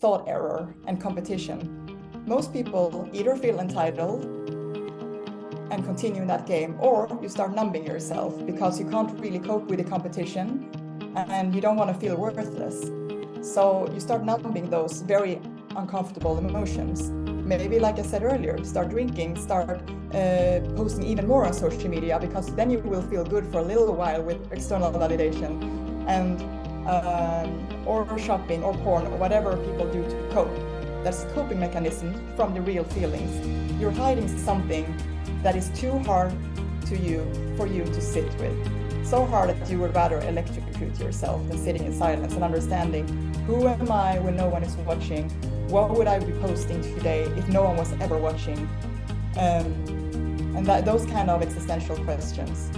thought error and competition. Most people either feel entitled and continue in that game, or you start numbing yourself because you can't really cope with the competition and you don't want to feel worthless. So you start numbing those very uncomfortable emotions. Maybe, like I said earlier, start drinking, start posting even more on social media, because then you will feel good for a little while with external validation, and or shopping or porn or whatever people do to cope. That's a coping mechanism from the real feelings. You're hiding something that is too hard for you to sit with. So hard that you would rather electrocute yourself than sitting in silence and understanding, who am I when no one is watching? What would I be posting today if no one was ever watching? And those kind of existential questions.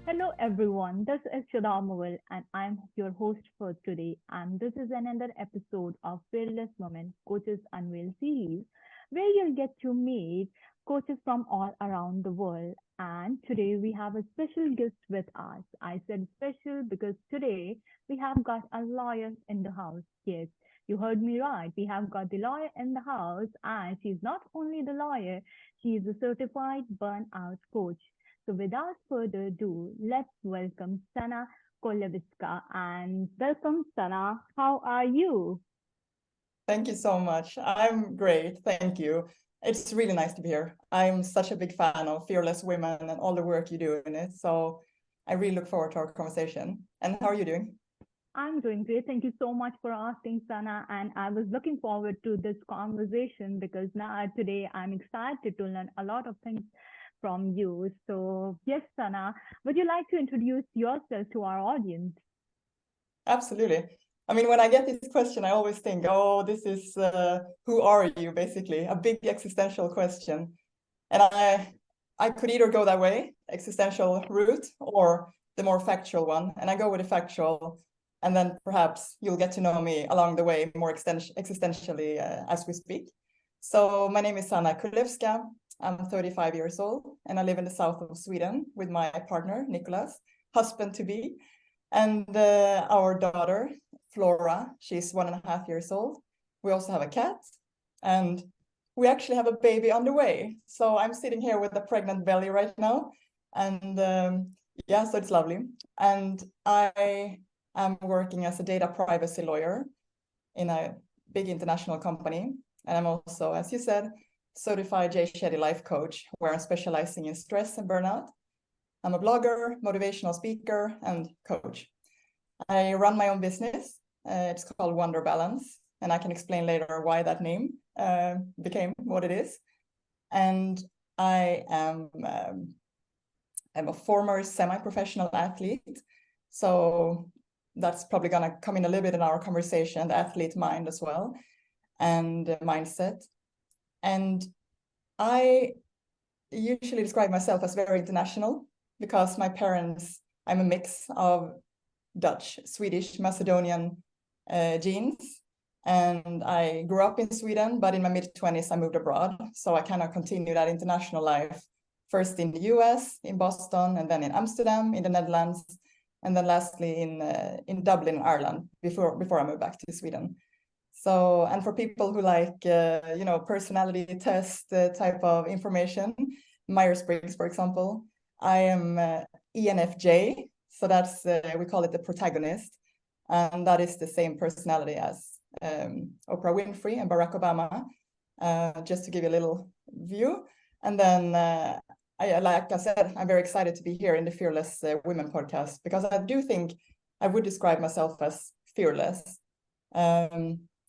Hello everyone, this is Shadha and I'm your host for today. And this is another episode of Fearless Women Coaches Unveil series, where you'll get to meet coaches from all around the world. And today we have a special guest with us. I said special because today we have got a lawyer in the house. Yes, you heard me right. We have got the lawyer in the house, and she's not only the lawyer, she is a certified burnout coach. So without further ado, let's welcome Sanna Kulevska. And welcome, Sanna. How are you? Thank you so much. I'm great. Thank you. It's really nice to be here. I'm such a big fan of Fearless Women and all the work you do in it. So I really look forward to our conversation. And how are you doing? I'm doing great. Thank you so much for asking, Sana. And I was looking forward to this conversation because now today I'm excited to learn a lot of things from you. So yes, Sana, would you like to introduce yourself to our audience? Absolutely. I mean, when I get this question, I always think, oh, this is who are you, basically, a big existential question. And I could either go that way, existential route, or the more factual one. And I go with the factual, and then perhaps you'll get to know me along the way more existentially as we speak. So my name is Sanna Kulevska. I'm 35 years old, and I live in the south of Sweden with my partner, Nicholas, husband to be, and our daughter, Flora. She's 1.5 years old. We also have a cat, and we actually have a baby on the way. So I'm sitting here with a pregnant belly right now, and yeah, so it's lovely. And I am working as a data privacy lawyer in a big international company, and I'm also, as you said, certified Shetty life coach, where I'm specializing in stress and burnout. I'm a blogger, motivational speaker, and coach. I run my own business. It's called WonderBalance, and I can explain later why that name became what it is. And I am I'm a former semi-professional athlete, so that's probably going to come in a little bit in our conversation, the athlete mind as well, and mindset. And I usually describe myself as very international because my parents, I'm a mix of Dutch, Swedish, Macedonian genes. And I grew up in Sweden, but in my mid-20s, I moved abroad. So I kind of continued that international life, first in the US, in Boston, and then in Amsterdam, in the Netherlands, and then lastly in Dublin, Ireland, before I moved back to Sweden. So, and for people who like, personality test type of information, Myers-Briggs, for example, I am ENFJ. So that's, we call it the protagonist. And that is the same personality as Oprah Winfrey and Barack Obama, just to give you a little view. And then, like I said, I'm very excited to be here in the Fearless Women podcast, because I do think I would describe myself as fearless.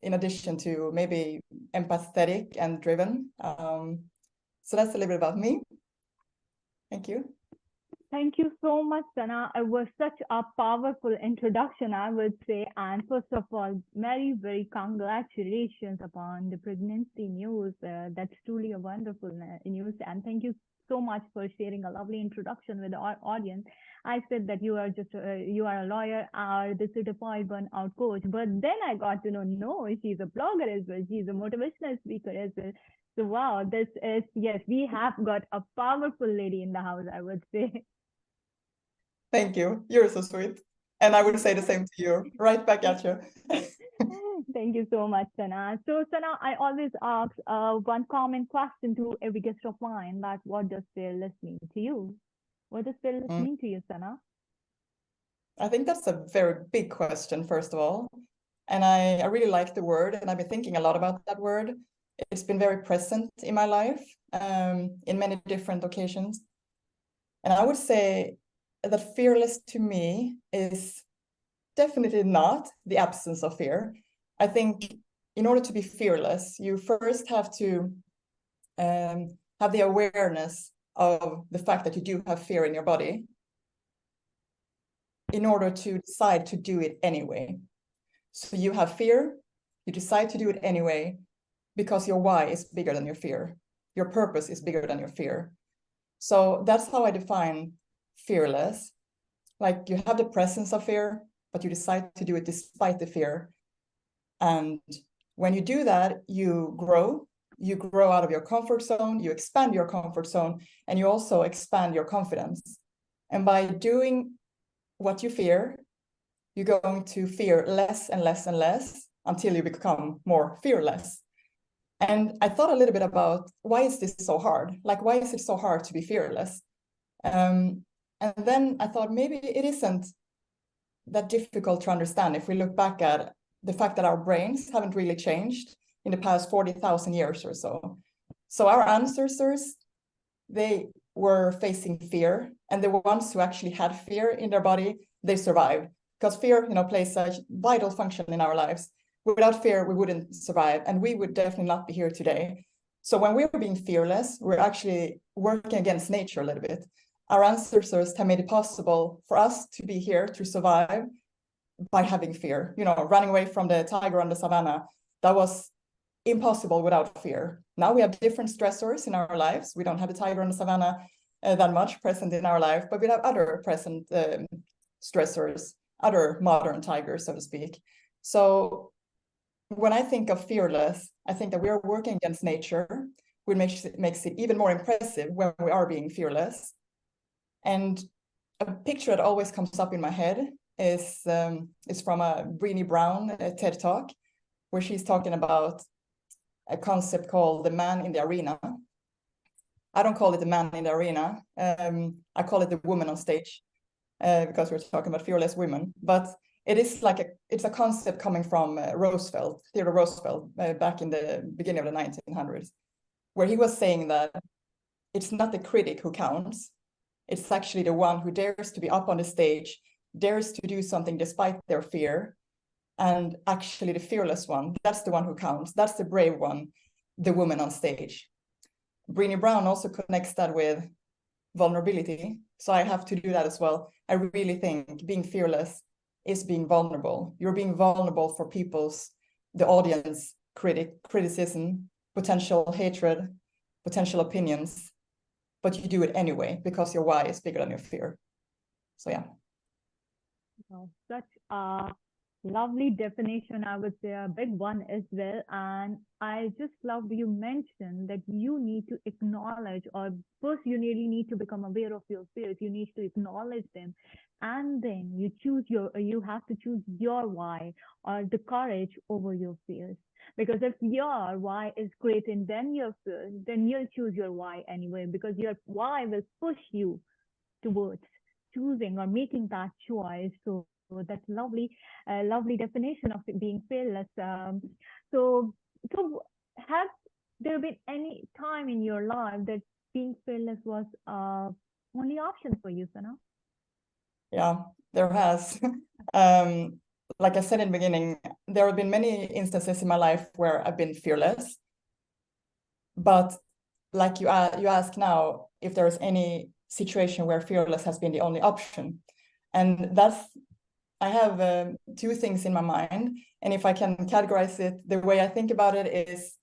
In addition to maybe empathetic and driven. So that's a little bit about me. Thank you. Thank you so much, Sana. It was such a powerful introduction, I would say. And first of all, very, very congratulations upon the pregnancy news. That's truly a wonderful news. And thank you so much for sharing a lovely introduction with our audience. I said that you are you are a lawyer or the certified burnout coach, but then I got to know, no, she's a blogger as well. She's a motivational speaker as well. So wow, this is, yes, we have got a powerful lady in the house, I would say. Thank you. You're so sweet. And I would say the same to you. Right back at you. Thank you so much, Sana. So, Sana, I always ask one common question to every guest of mine, that what does fearless mean to you? What does fearless Mm. mean to you, Sana? I think that's a very big question, first of all. And I really like the word, and I've been thinking a lot about that word. It's been very present in my life in many different occasions. And I would say that fearless to me is definitely not the absence of fear. I think in order to be fearless, you first have to have the awareness of the fact that you do have fear in your body in order to decide to do it anyway. So you have fear, you decide to do it anyway because your why is bigger than your fear. Your purpose is bigger than your fear. So that's how I define fearless. Like you have the presence of fear, but you decide to do it despite the fear. And when you do that, you grow out of your comfort zone, you expand your comfort zone, and you also expand your confidence. And by doing what you fear, you're going to fear less and less and less until you become more fearless. And I thought a little bit about, why is this so hard? Like, why is it so hard to be fearless? And then I thought maybe it isn't that difficult to understand if we look back at the fact that our brains haven't really changed in the past 40,000 years or so. So our ancestors, they were facing fear, and the ones who actually had fear in their body, they survived, because fear, plays a vital function in our lives. Without fear, we wouldn't survive, and we would definitely not be here today. So when we're being fearless, we're actually working against nature a little bit. Our ancestors have made it possible for us to be here, to survive, by having fear. Running away from the tiger on the savannah, that was impossible without fear. Now we have different stressors in our lives. We don't have the tiger on the savannah that much present in our life, but we have other present stressors, other modern tigers, so to speak. So when I think of fearless, I think that we are working against nature, which makes it even more impressive when we are being fearless. And a picture that always comes up in my head is from a Brené Brown TED Talk, where she's talking about a concept called the man in the arena. I don't call it the man in the arena. I call it the woman on stage because we're talking about fearless women. But it is it's a concept coming from Theodore Roosevelt, back in the beginning of the 1900s, where he was saying that it's not the critic who counts. It's actually the one who dares to be up on the stage, dares to do something despite their fear. And actually the fearless one, that's the one who counts. That's the brave one, the woman on stage. Brené Brown also connects that with vulnerability. So I have to do that as well. I really think being fearless is being vulnerable. You're being vulnerable for the audience, criticism, potential hatred, potential opinions, but you do it anyway because your why is bigger than your fear. So yeah. Oh, such a lovely definition, I would say, a big one as well. And I just love you mentioned that you need to acknowledge, or first you really need to become aware of your fears. You need to acknowledge them, and then you have to choose your why, or the courage over your fears. Because if your why is greater than your fears, then you'll choose your why anyway, because your why will push you towards choosing or making that choice. So that's lovely definition of being fearless. So, so have there been any time in your life that being fearless was only option for you, Sana? Yeah, there has. Like I said in the beginning, there have been many instances in my life where I've been fearless. But like you ask now, if there's any situation where fearless has been the only option. And I have two things in my mind. And if I can categorize it, the way I think about it is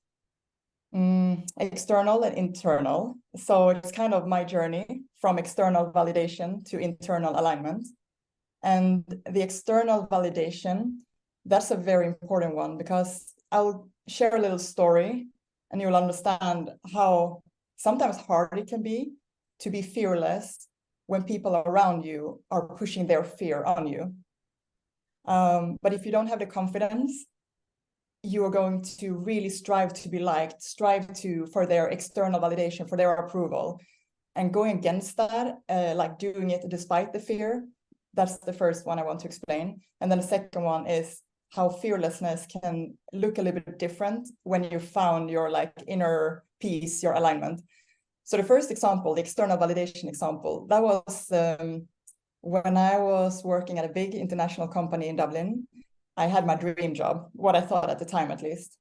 external and internal. So it's kind of my journey from external validation to internal alignment. And the external validation, that's a very important one, because I'll share a little story and you'll understand how sometimes hard it can be to be fearless when people around you are pushing their fear on you. But if you don't have the confidence, you are going to really strive to be liked, for their external validation, for their approval. And going against that, like doing it despite the fear, that's the first one I want to explain. And then the second one is how fearlessness can look a little bit different when you found your like inner peace, your alignment. So the first example, the external validation example, that was when I was working at a big international company in Dublin. I had my dream job, what I thought at the time at least.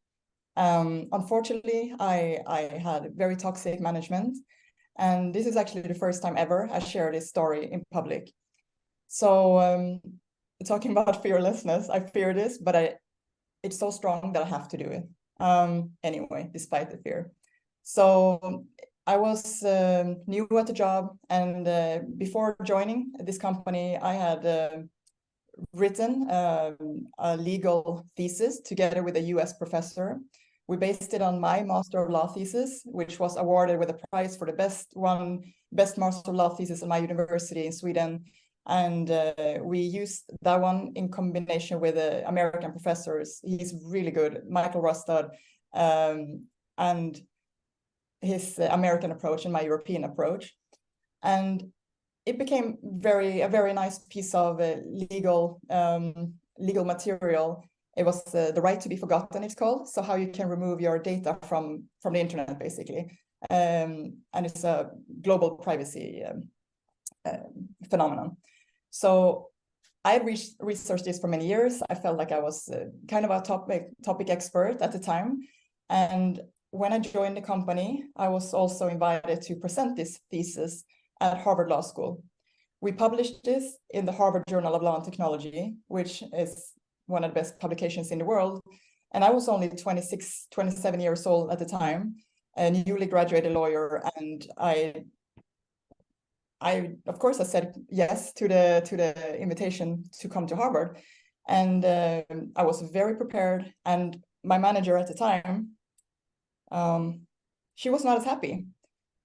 Unfortunately, I had very toxic management. And this is actually the first time ever I share this story in public. So talking about fearlessness, I fear this, but it's so strong that I have to do it. Anyway, despite the fear. So I was new at the job, and before joining this company, I had written a legal thesis together with a US professor. We based it on my Master of Law thesis, which was awarded with a prize for the best Master of Law thesis at my university in Sweden. And we used that one in combination with American professors. He's really good, Michael Rostad, and his American approach and my European approach. And it became a very nice piece of legal material. It was the right to be forgotten, it's called. So how you can remove your data from the internet, basically. And it's a global privacy phenomenon. So I had researched this for many years. I felt like I was kind of a topic expert at the time. And when I joined the company, I was also invited to present this thesis at Harvard Law School. We published this in the Harvard Journal of Law and Technology, which is one of the best publications in the world. And I was only 26, 27 years old at the time, a newly graduated lawyer. And I of course, I said yes to the invitation to come to Harvard. And I was very prepared. And my manager at the time, she was not as happy.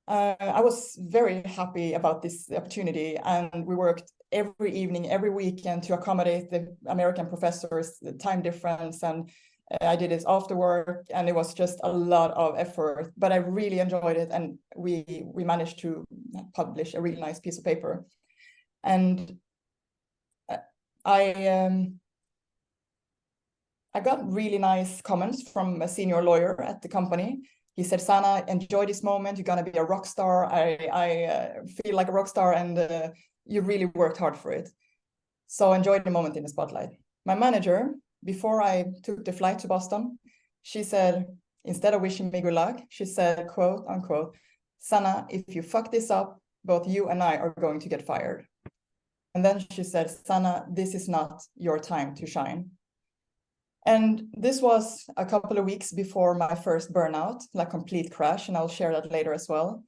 I was very happy about this opportunity, and we worked every evening, every weekend to accommodate the American professors, the time difference, and I did it after work, and it was just a lot of effort, but I really enjoyed it, and we managed to publish a really nice piece of paper. And I got really nice comments from a senior lawyer at the company. He said, Sanna, enjoy this moment. You're going to be a rock star. I feel like a rock star, and you really worked hard for it. So enjoy the moment in the spotlight. My manager, before I took the flight to Boston, she said, instead of wishing me good luck, she said, quote unquote, Sanna, if you fuck this up, both you and I are going to get fired. And then she said, Sanna, this is not your time to shine. And this was a couple of weeks before my first burnout, like complete crash, and I'll share that later as well.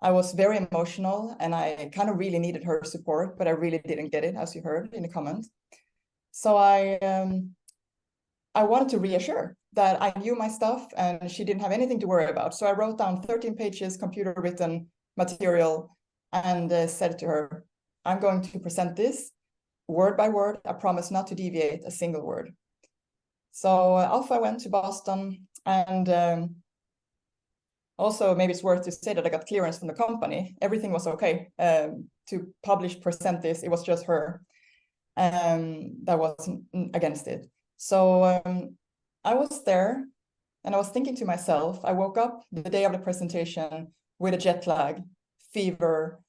I was very emotional, and I kind of really needed her support, but I really didn't get it, as you heard in the comments. So I wanted to reassure that I knew my stuff and she didn't have anything to worry about. So I wrote down 13 pages computer-written material and said to her, I'm going to present this word by word. I promise not to deviate a single word. So off I went to Boston, and also maybe it's worth to say that I got clearance from the company. Everything was okay to present this. It was just her that was against it. So I was there, and I was thinking to myself, I woke up the day of the presentation with a jet lag, fever,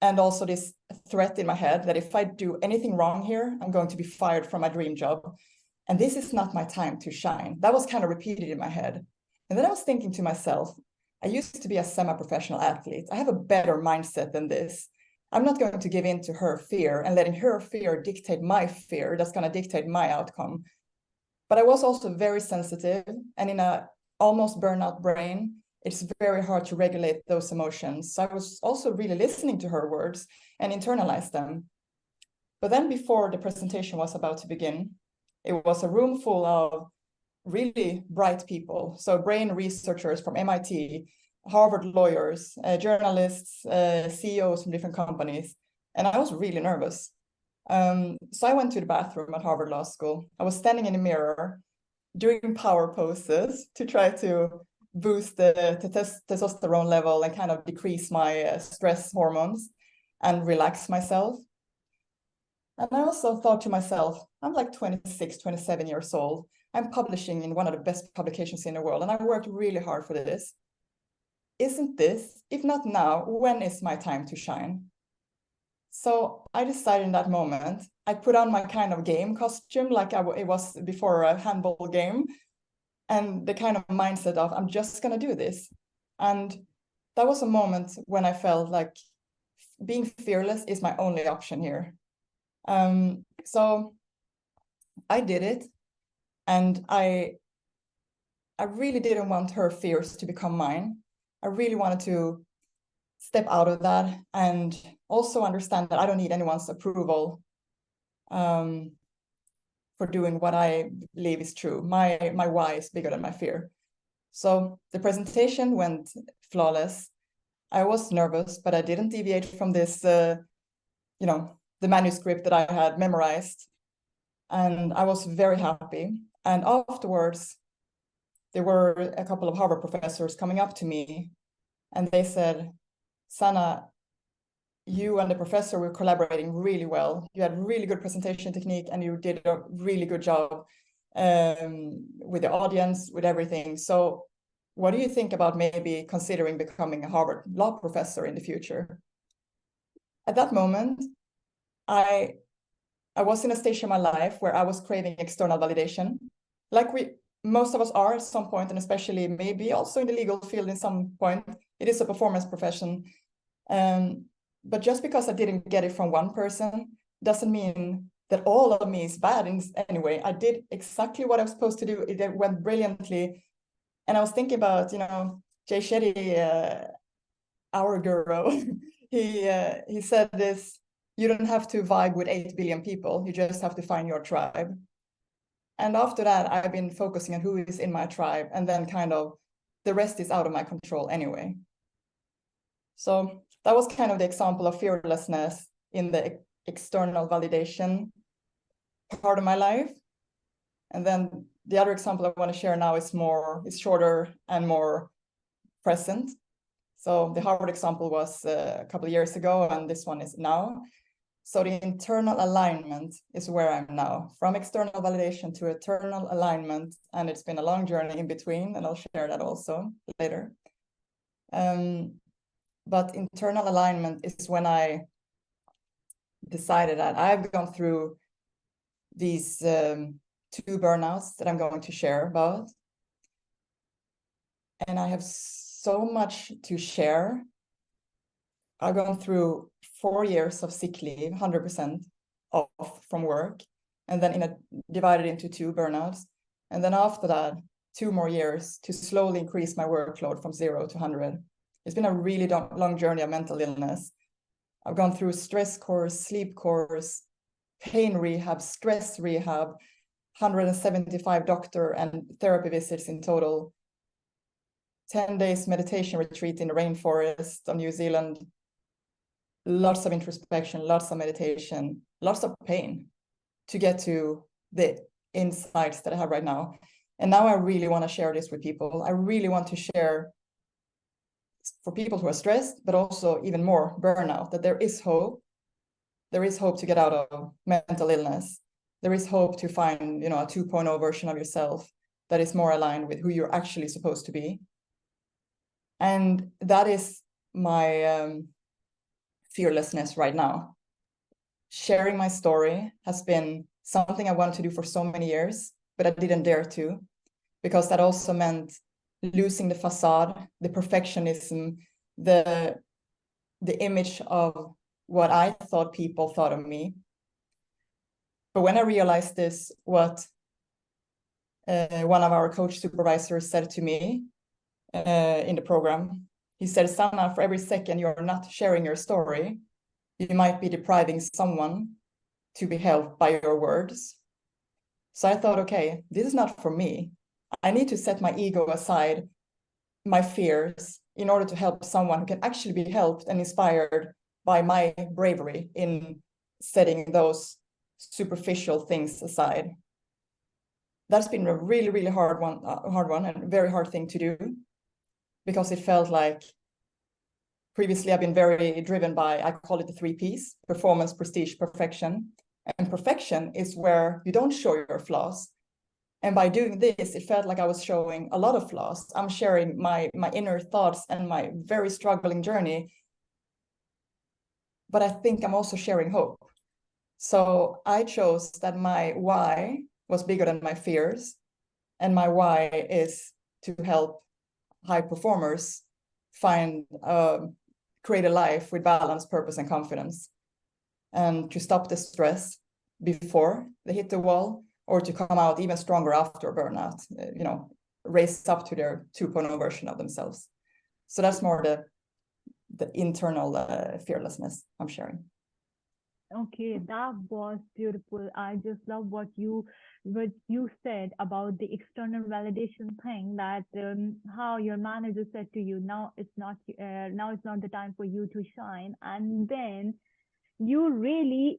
and also this threat in my head that if I do anything wrong here, I'm going to be fired from my dream job. And this is not my time to shine. That was kind of repeated in my head. And then I was thinking to myself, I used to be a semi-professional athlete. I have a better mindset than this. I'm not going to give in to her fear and letting her fear dictate my fear. That's going to dictate my outcome. But I was also very sensitive, and in a almost burnout brain, it's very hard to regulate those emotions. So I was also really listening to her words and internalized them. But then before the presentation was about to begin, it was a room full of really bright people. So brain researchers from MIT, Harvard lawyers, journalists, CEOs from different companies. And I was really nervous. So I went to the bathroom at Harvard Law School. I was standing in the mirror doing power poses to try to boost the testosterone level and kind of decrease my stress hormones and relax myself. And I also thought to myself, I'm like 26, 27 years old. I'm publishing in one of the best publications in the world, and I worked really hard for this. Isn't this, if not now, when is my time to shine? So I decided in that moment, I put on my kind of game costume, like it was before a handball game, and the kind of mindset of, I'm just going to do this. And that was a moment when I felt like being fearless is my only option here. So I did it, and I really didn't want her fears to become mine. I really wanted to step out of that and also understand that I don't need anyone's approval for doing what I believe is true. My why is bigger than my fear. So the presentation went flawless. I was nervous, but I didn't deviate from this, the manuscript that I had memorized. And I was very happy. And afterwards, there were a couple of Harvard professors coming up to me, and they said, Sanna, you and the professor were collaborating really well. You had really good presentation technique, and you did a really good job with the audience, with everything. So what do you think about maybe considering becoming a Harvard law professor in the future? At that moment, I was in a stage in my life where I was craving external validation, like most of us are at some point, and especially maybe also in the legal field in some point. It is a performance profession. But just because I didn't get it from one person doesn't mean that all of me is bad in any way. I did exactly what I was supposed to do. It went brilliantly. And I was thinking about, Shetty, our guru. He said this, you don't have to vibe with 8 billion people. You just have to find your tribe. And after that, I've been focusing on who is in my tribe, and then kind of the rest is out of my control anyway. So that was kind of the example of fearlessness in the external validation part of my life. And then the other example I want to share now is shorter and more present. So the Harvard example was a couple of years ago, and this one is now. So the internal alignment is where I'm now, from external validation to internal alignment. And it's been a long journey in between, and I'll share that also later. But internal alignment is when I decided that I've gone through these 2 burnouts that I'm going to share about. And I have so much to share. I've gone through 4 years of sick leave, 100% off from work, and then divided into 2 burnouts. And then after that, 2 more years to slowly increase my workload from 0 to 100. It's been a really long journey of mental illness. I've gone through stress course, sleep course, pain rehab, stress rehab, 175 doctor and therapy visits in total, 10 days meditation retreat in the rainforest of New Zealand, lots of introspection, lots of meditation, lots of pain to get to the insights that I have right now. And now I really want to share this with people. I really want to share for people who are stressed, but also even more burnout, that there is hope. There is hope to get out of mental illness. There is hope to find, a 2.0 version of yourself that is more aligned with who you're actually supposed to be. And that is my fearlessness right now. Sharing my story has been something I wanted to do for so many years, but I didn't dare to, because that also meant losing the facade, the perfectionism, the image of what I thought people thought of me. But when I realized this, what one of our coach supervisors said to me in the program, he said, Sanna, for every second you're not sharing your story, you might be depriving someone to be helped by your words. So I thought, okay, this is not for me. I need to set my ego aside, my fears, in order to help someone who can actually be helped and inspired by my bravery in setting those superficial things aside. That's been a really, really hard one and a very hard thing to do, because it felt like previously I've been very driven by, I call it the 3 Ps: performance, prestige, perfection. And perfection is where you don't show your flaws. And by doing this, it felt like I was showing a lot of flaws. I'm sharing my inner thoughts and my very struggling journey. But I think I'm also sharing hope. So I chose that my why was bigger than my fears. And my why is to help high performers find, create a life with balance, purpose, and confidence. And to stop the stress before they hit the wall, or to come out even stronger after burnout, raise up to their 2.0 version of themselves. So that's more the internal fearlessness I'm sharing. Okay, that was beautiful. I just love what you said about the external validation thing, that how your manager said to you, now it's not the time for you to shine, and then you really,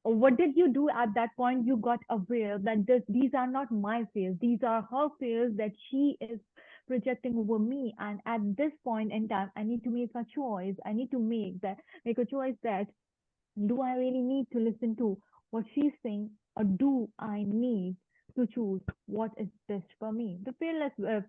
what did you do at that point? You got aware that these are not my fears, these are her fears that she is projecting over me, and at this point in time I need to make a choice. I need to make a choice that, do I really need to listen to what she's saying, or do I need to choose what is best for me? The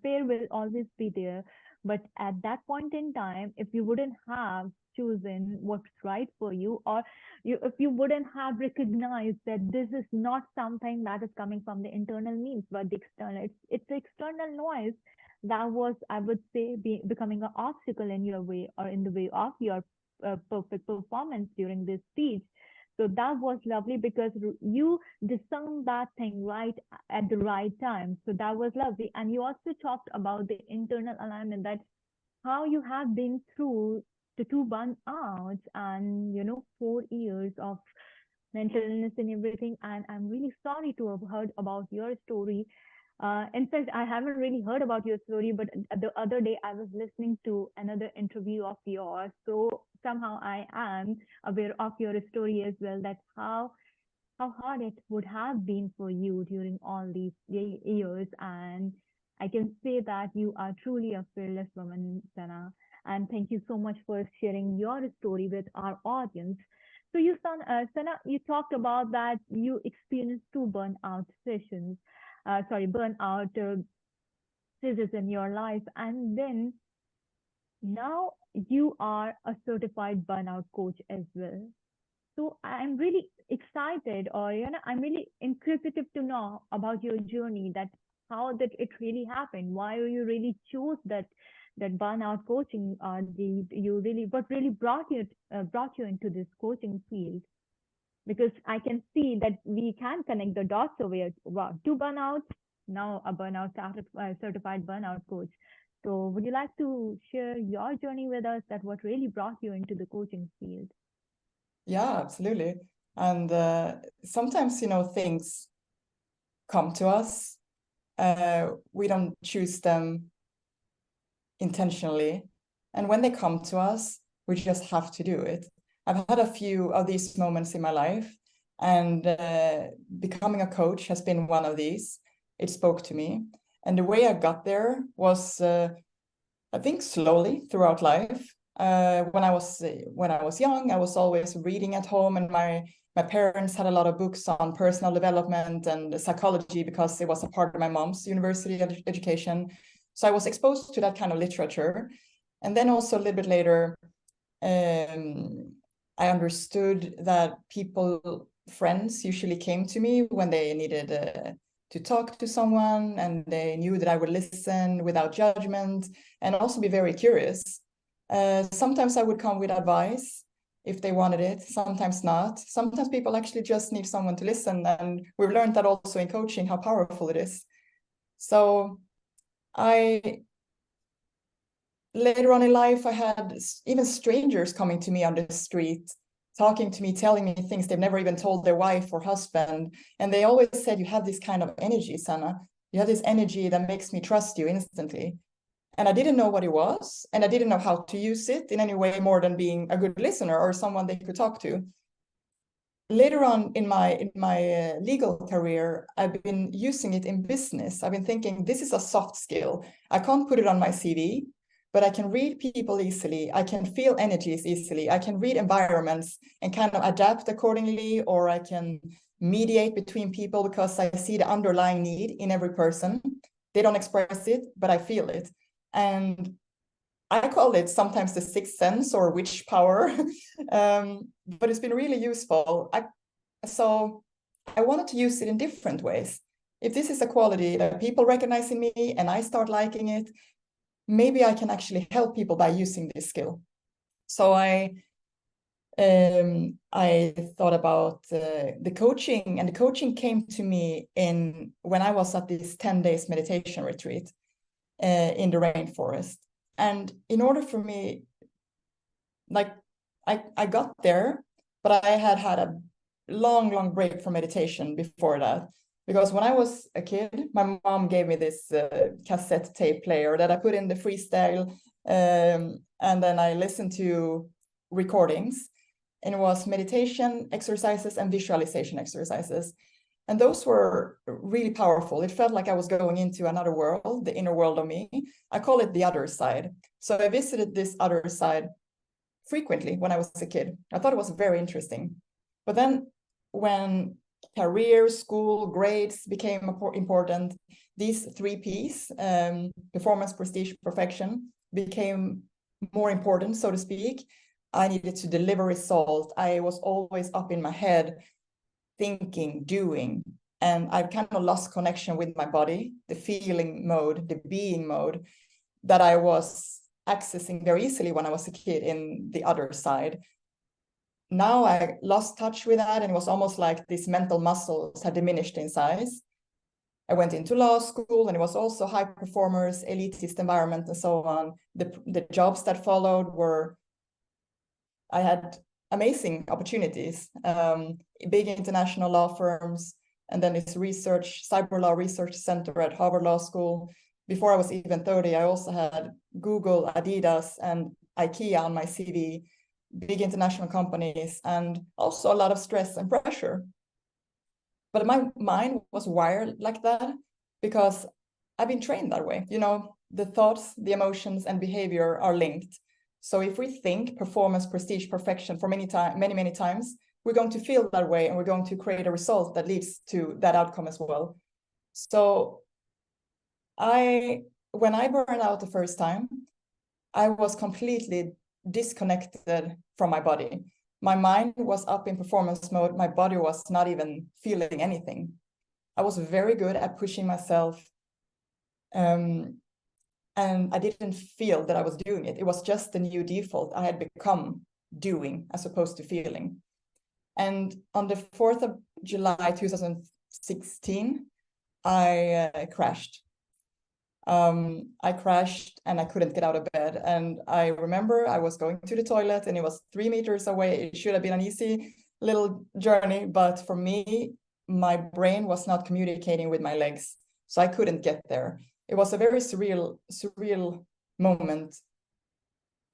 fear will always be there, but at that point in time, if you wouldn't have chosen what's right for you, or if you wouldn't have recognized that this is not something that is coming from the internal means, but the external, it's the external noise that was, I would say, becoming an obstacle in your way, or in the way of your perfect performance during this speech. So that was lovely, because you discerned that thing right at the right time. So that was lovely. And you also talked about the internal alignment, that how you have been through the 2 burnouts and 4 years of mental illness and everything. And I'm really sorry to have heard about your story. In fact, I haven't really heard about your story, but the other day I was listening to another interview of yours. So somehow I am aware of your story as well, that how hard it would have been for you during all these years. And I can say that you are truly a fearless woman, Sana. And thank you so much for sharing your story with our audience. So Sana, you talked about that you experienced 2 burnout sessions, burnout phases in your life, and then now you are a certified burnout coach as well. So I'm really excited, or I'm really inquisitive to know about your journey, that how that it really happened, why you really chose that burnout coaching, or what really brought you into this coaching field. Because I can see that we can connect the dots over here. Wow, 2 burnouts, now a certified burnout coach. So would you like to share your journey with us, that what really brought you into the coaching field? Yeah, absolutely. And sometimes, things come to us. We don't choose them intentionally. And when they come to us, we just have to do it. I've had a few of these moments in my life, and becoming a coach has been one of these. It spoke to me. And the way I got there was, I think, slowly throughout life. When I was young, I was always reading at home, and my parents had a lot of books on personal development and psychology, because it was a part of my mom's university education. So I was exposed to that kind of literature. And then also a little bit later, I understood that friends usually came to me when they needed to talk to someone, and they knew that I would listen without judgment and also be very curious. Sometimes I would come with advice if they wanted it, sometimes not. Sometimes people actually just need someone to listen, and we've learned that also in coaching, how powerful it is. So later on in life, I had even strangers coming to me on the street, talking to me, telling me things they've never even told their wife or husband. And they always said, you have this kind of energy, Sanna. You have this energy that makes me trust you instantly. And I didn't know what it was, and I didn't know how to use it in any way more than being a good listener or someone they could talk to. Later on in my legal career, I've been using it in business. I've been thinking, this is a soft skill. I can't put it on my CV, but I can read people easily. I can feel energies easily. I can read environments and kind of adapt accordingly, or I can mediate between people because I see the underlying need in every person. They don't express it, but I feel it. And I call it sometimes the sixth sense or witch power, but it's been really useful. So I wanted to use it in different ways. If this is a quality that people recognize in me and I start liking it, maybe I can actually help people by using this skill. So I thought about the coaching, and the coaching came to me when I was at this 10 days meditation retreat in the rainforest. And in order for me, like I got there, but I had a long break from meditation before that. Because when I was a kid, my mom gave me this cassette tape player that I put in the freestyle, and then I listened to recordings, and it was meditation exercises and visualization exercises. And those were really powerful. It felt like I was going into another world, the inner world of me. I call it the other side. So I visited this other side frequently when I was a kid. I thought it was very interesting. But then when career, school, grades became important, these 3 Ps, performance, prestige, perfection, became more important, so to speak. I needed to deliver results. I was always up in my head, thinking, doing, and I've kind of lost connection with my body, the feeling mode, the being mode that I was accessing very easily when I was a kid in the other side. Now I lost touch with that, and it was almost like these mental muscles had diminished in size. I went into law school, and it was also high performers, elitist environment, and so on. The jobs that followed I had amazing opportunities, big international law firms, and then this cyber law research center at Harvard Law School. Before I was even 30, I also had Google, Adidas, and IKEA on my CV, big international companies, and also a lot of stress and pressure. But my mind was wired like that because I've been trained that way. The thoughts, the emotions, and behavior are linked. So if we think performance, prestige, perfection for many times, we're going to feel that way, and we're going to create a result that leads to that outcome as well. So when I burned out the first time, I was completely disconnected from my body. My mind was up in performance mode. My body was not even feeling anything. I was very good at pushing myself, and I didn't feel that I was doing it. It was just the new default. I had become doing as opposed to feeling. And on the 4th of July, 2016, I crashed. I crashed and I couldn't get out of bed. And I remember I was going to the toilet and it was 3 meters away. It should have been an easy little journey, but for me, my brain was not communicating with my legs, so I couldn't get there. It was a very surreal moment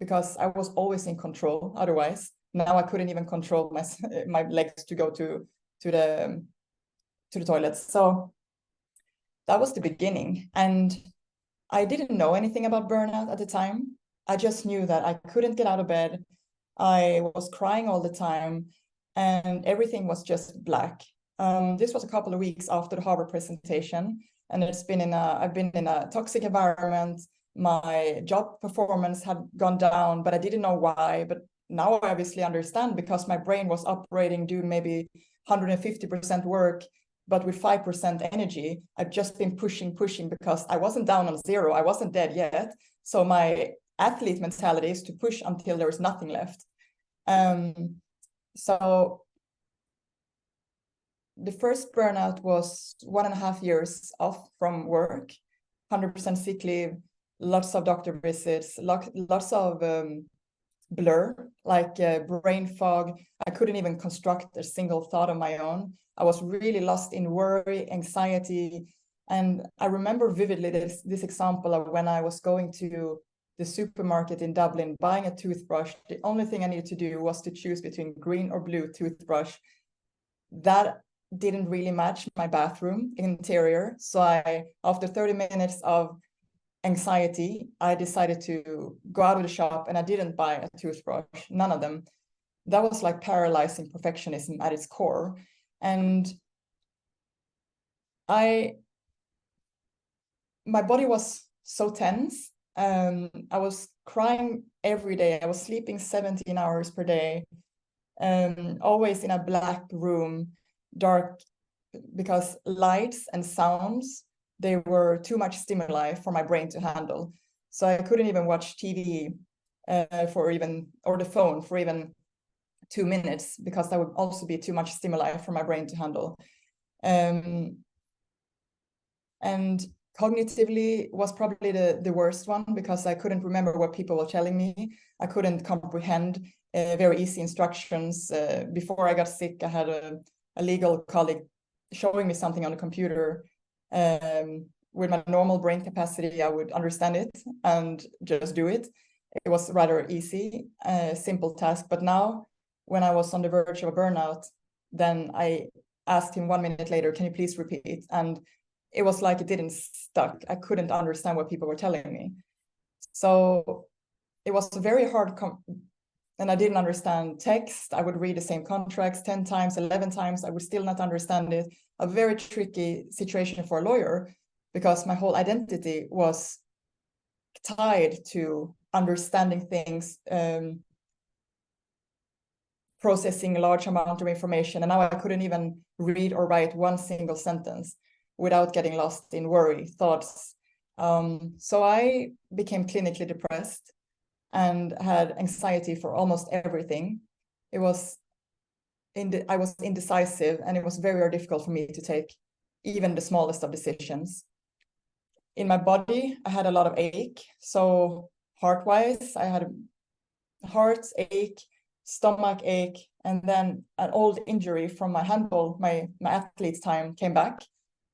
because I was always in control. Otherwise, now I couldn't even control my legs to go to the toilet. So that was the beginning. And I didn't know anything about burnout at the time. I just knew that I couldn't get out of bed. I was crying all the time, and everything was just black. This was a couple of weeks after the Harvard presentation, and I've been in a toxic environment. My job performance had gone down, but I didn't know why. But now I obviously understand, because my brain was operating, doing maybe 150% work, but with 5% energy. I've just been pushing because I wasn't down on zero. I wasn't dead yet. So my athlete mentality is to push until there is nothing left. So the first burnout was 1.5 years off from work, 100% sick leave, lots of doctor visits, lots of blur, like brain fog. I couldn't even construct a single thought on my own. I was really lost in worry, anxiety, And I remember vividly this example of when I was going to the supermarket in Dublin, buying a toothbrush. The only thing I needed to do was to choose between green or blue toothbrush. That didn't really match my bathroom interior. So after 30 minutes of anxiety, I decided to go out of the shop, and I didn't buy a toothbrush, none of them. That was like paralyzing perfectionism at its core. And my body was so tense. I was crying every day. I was sleeping 17 hours per day, always in a black room, dark, because lights and sounds, they were too much stimuli for my brain to handle. So I couldn't even watch TV or the phone for even 2 minutes, because that would also be too much stimuli for my brain to handle. And cognitively was probably the worst one, because I couldn't remember what people were telling me. I couldn't comprehend very easy instructions. Before I got sick, I had a legal colleague showing me something on the computer. With my normal brain capacity, I would understand it and just do it. It was rather easy, simple task. But now, when I was on the verge of a burnout, then I asked him 1 minute later, "Can you please repeat?" And it was like it didn't stuck. I couldn't understand what people were telling me. So it was very hard, and I didn't understand text. I would read the same contracts 10 times, 11 times. I would still not understand it. A very tricky situation for a lawyer, because my whole identity was tied to understanding things, processing a large amount of information. And now I couldn't even read or write one single sentence without getting lost in worry, thoughts. So I became clinically depressed and had anxiety for almost everything. I was indecisive, and it was very, very difficult for me to take even the smallest of decisions. In my body, I had a lot of ache. So heart-wise, I had a heart ache, stomach ache, and then an old injury from my handball, my athlete's time, came back.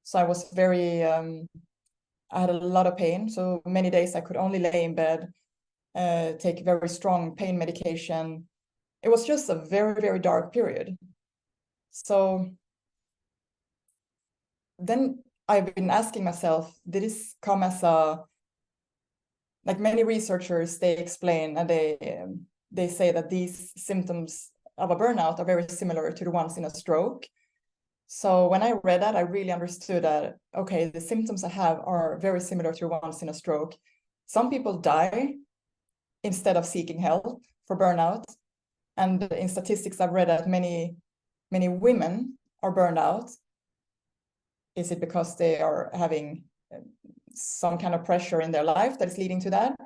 So I was very, I had a lot of pain. So many days I could only lay in bed, take very strong pain medication. It was just a very, very dark period. So then I've been asking myself, did this come as like many researchers, they explain, and they say that these symptoms of a burnout are very similar to the ones in a stroke. So when I read that, I really understood that, okay, the symptoms I have are very similar to the ones in a stroke. Some people die instead of seeking help for burnout. And in statistics, I've read that many women are burned out. Is it because they are having some kind of pressure in their life that is leading to that?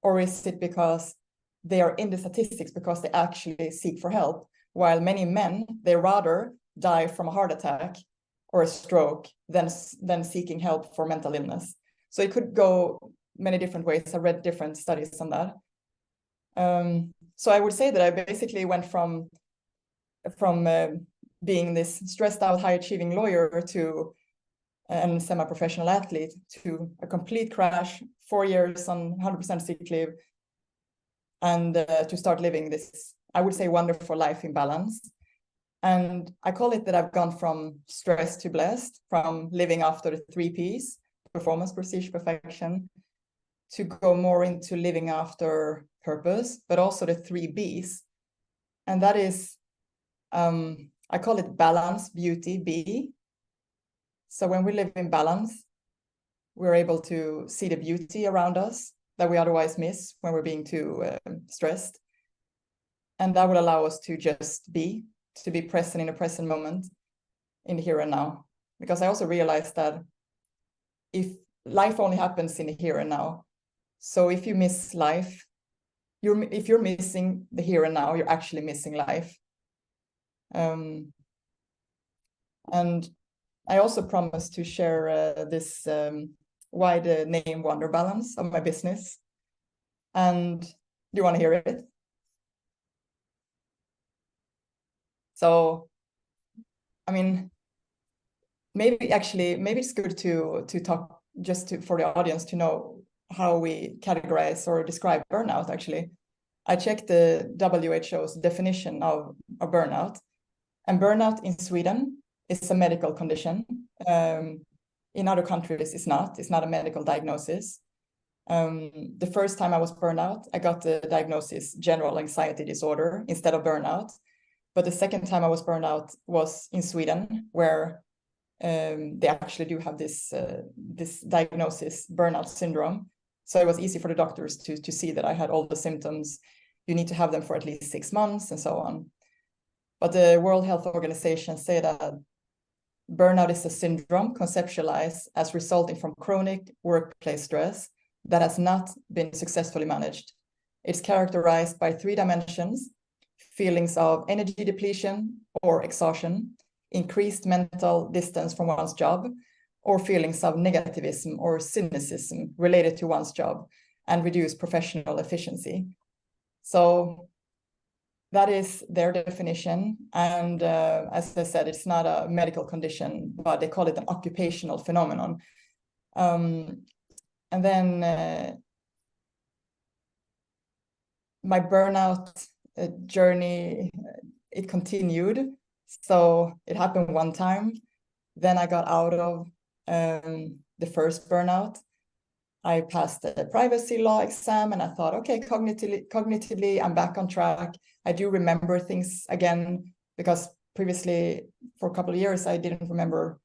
Or is it because they are in the statistics because they actually seek for help? While many men, they rather die from a heart attack or a stroke than seeking help for mental illness. So it could go many different ways. I read different studies on that. So I would say that I basically went from being this stressed out, high achieving lawyer to and semi-professional athlete to a complete crash, 4 years on 100% sick leave, and to start living this, I would say, wonderful life in balance. And I call it that I've gone from stressed to blessed, from living after the 3 Ps, performance, prestige, perfection, to go more into living after purpose, but also the 3 Bs. And that is, I call it balance, beauty, B. So when we live in balance, we're able to see the beauty around us that we otherwise miss when we're being too stressed. And that will allow us to just be present in the present moment, in the here and now. Because I also realized that if life only happens in the here and now, so if you miss life, if you're missing the here and now, you're actually missing life. And I also promised to share this why the name WonderBalance of my business. And do you want to hear it? So, I mean, maybe it's good to talk for the audience to know how we categorize or describe burnout. Actually, I checked the WHO's definition of a burnout, and burnout in Sweden is a medical condition. In other countries, it's not. It's not a medical diagnosis. The first time I was burnout, I got the diagnosis general anxiety disorder instead of burnout. But the second time I was burnout was in Sweden, where they actually do have this diagnosis, burnout syndrome. So it was easy for the doctors to see that I had all the symptoms. You need to have them for at least 6 months and so on. But the World Health Organization say that burnout is a syndrome conceptualized as resulting from chronic workplace stress that has not been successfully managed. It's characterized by 3 dimensions: feelings of energy depletion or exhaustion, increased mental distance from one's job, or feelings of negativism or cynicism related to one's job, and reduced professional efficiency. So that is their definition. And as I said, it's not a medical condition, but they call it an occupational phenomenon. And then my burnout journey, it continued. So it happened one time. Then I got out of the first burnout. I passed the privacy law exam and I thought, okay, cognitively, I'm back on track. I do remember things again, because previously for a couple of years, I didn't remember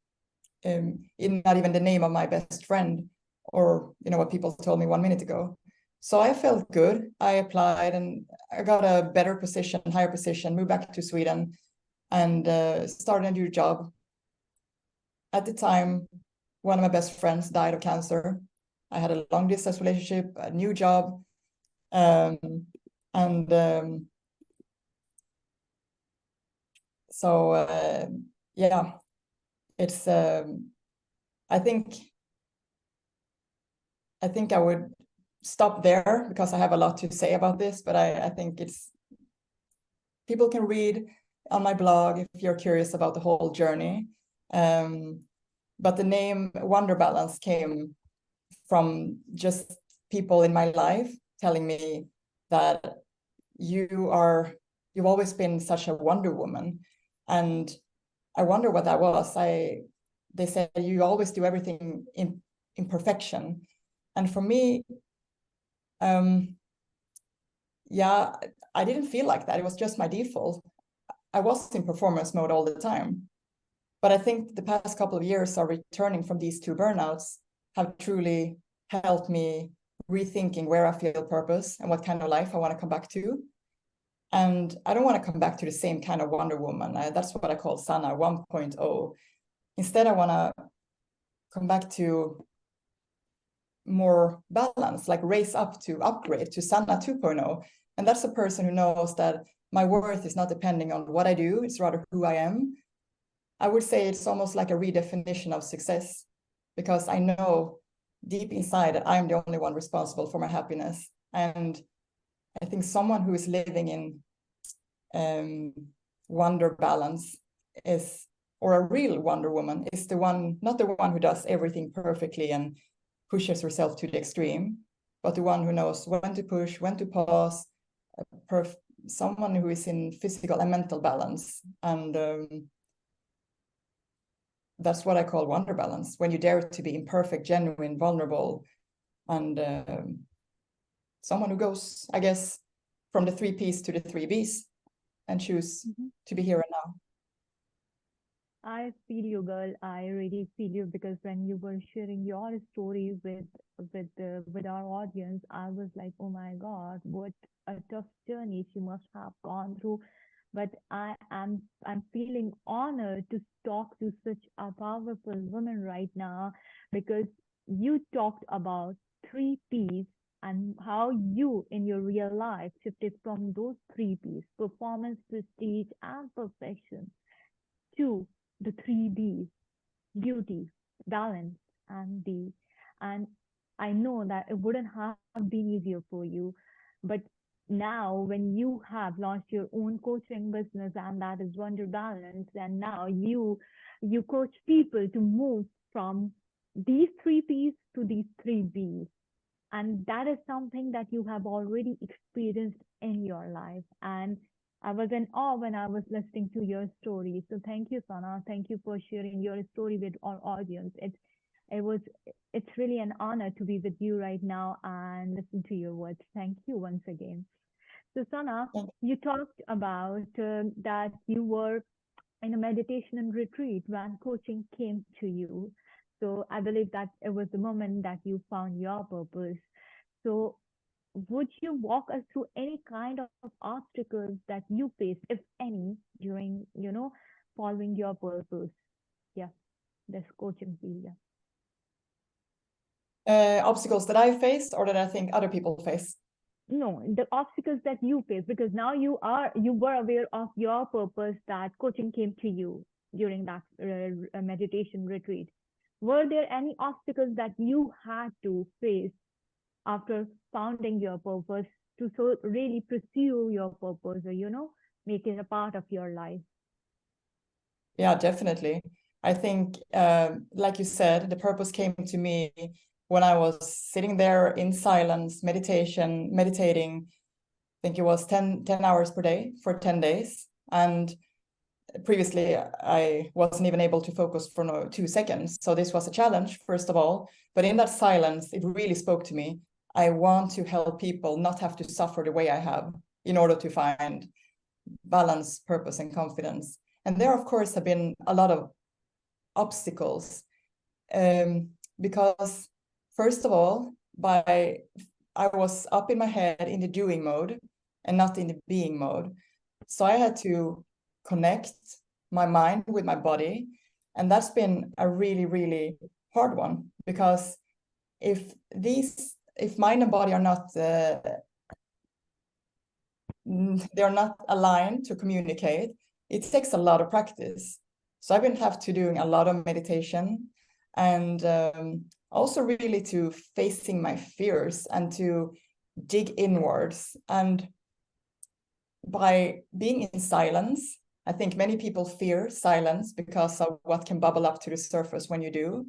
not even the name of my best friend, or what people told me 1 minute ago. So I felt good. I applied and I got a better position, higher position, moved back to Sweden and started a new job. At the time, one of my best friends died of cancer. I had a long distance relationship, a new job. Yeah, it's, I think I would stop there because I have a lot to say about this, but I think people can read on my blog if you're curious about the whole journey. But the name WonderBalance came from just people in my life telling me that you've always been such a Wonder Woman. And I wonder what that was. They said you always do everything in perfection. And for me, yeah, I didn't feel like that. It was just my default. I was in performance mode all the time. But I think the past couple of years of returning from these 2 burnouts have truly helped me rethinking where I feel purpose and what kind of life I want to come back to. And I don't want to come back to the same kind of Wonder Woman. That's what I call Sanna 1.0. Instead, I want to come back to more balance, like raise up to upgrade to Sanna 2.0. And that's a person who knows that my worth is not depending on what I do, it's rather who I am. I would say it's almost like a redefinition of success, because I know deep inside that I'm the only one responsible for my happiness. And I think someone who is living in wonder balance is, or a real Wonder Woman, is the one, not the one who does everything perfectly and pushes herself to the extreme, but the one who knows when to push, when to pause, someone who is in physical and mental balance. And that's what I call wonder balance, when you dare to be imperfect, genuine, vulnerable, and someone who goes, I guess, from the 3 Ps to the 3 Bs and choose to be here and now. I feel you, girl. I really feel you, because when you were sharing your story with our audience, I was like, oh my God, what a tough journey she must have gone through. But I'm feeling honored to talk to such a powerful woman right now, because you talked about 3 Ps and how you in your real life shifted from those 3 Ps: performance, prestige, and perfection, to the 3 Bs: beauty, balance, and and I know that it wouldn't have been easier for you, but now when you have launched your own coaching business, and that is WonderBalance, and now you coach people to move from these three P's to these three B's, and that is something that you have already experienced in your life. And I was in awe when I was listening to your story. So thank you, Sana. Thank you for sharing your story with our audience. It was it's really an honor to be with you right now and listen to your words. Thank you once again. So Sana, you talked about that you were in a meditation and retreat when coaching came to you. So I believe that it was the moment that you found your purpose. So would you walk us through any kind of obstacles that you faced, if any, during, following your purpose? Yeah, this coaching field. Yeah. Obstacles that I faced or that I think other people face? No, the obstacles that you face, because now you were aware of your purpose, that coaching came to you during that meditation retreat. Were there any obstacles that you had to face after founding your purpose to so really pursue your purpose, or make it a part of your life? Yeah, definitely. I think, like you said, the purpose came to me when I was sitting there in silence, meditating. I think it was 10 hours per day for 10 days. And previously, I wasn't even able to focus for 2 seconds. So this was a challenge, first of all. But in that silence, it really spoke to me. I want to help people not have to suffer the way I have in order to find balance, purpose, and confidence. And there, of course, have been a lot of obstacles because, first of all, I was up in my head in the doing mode and not in the being mode. So I had to connect my mind with my body. And that's been a really, really hard one, because if mind and body are not they're not aligned to communicate, it takes a lot of practice. So I've been have to doing a lot of meditation, and also really to facing my fears and to dig inwards. And by being in silence, I think many people fear silence because of what can bubble up to the surface when you do.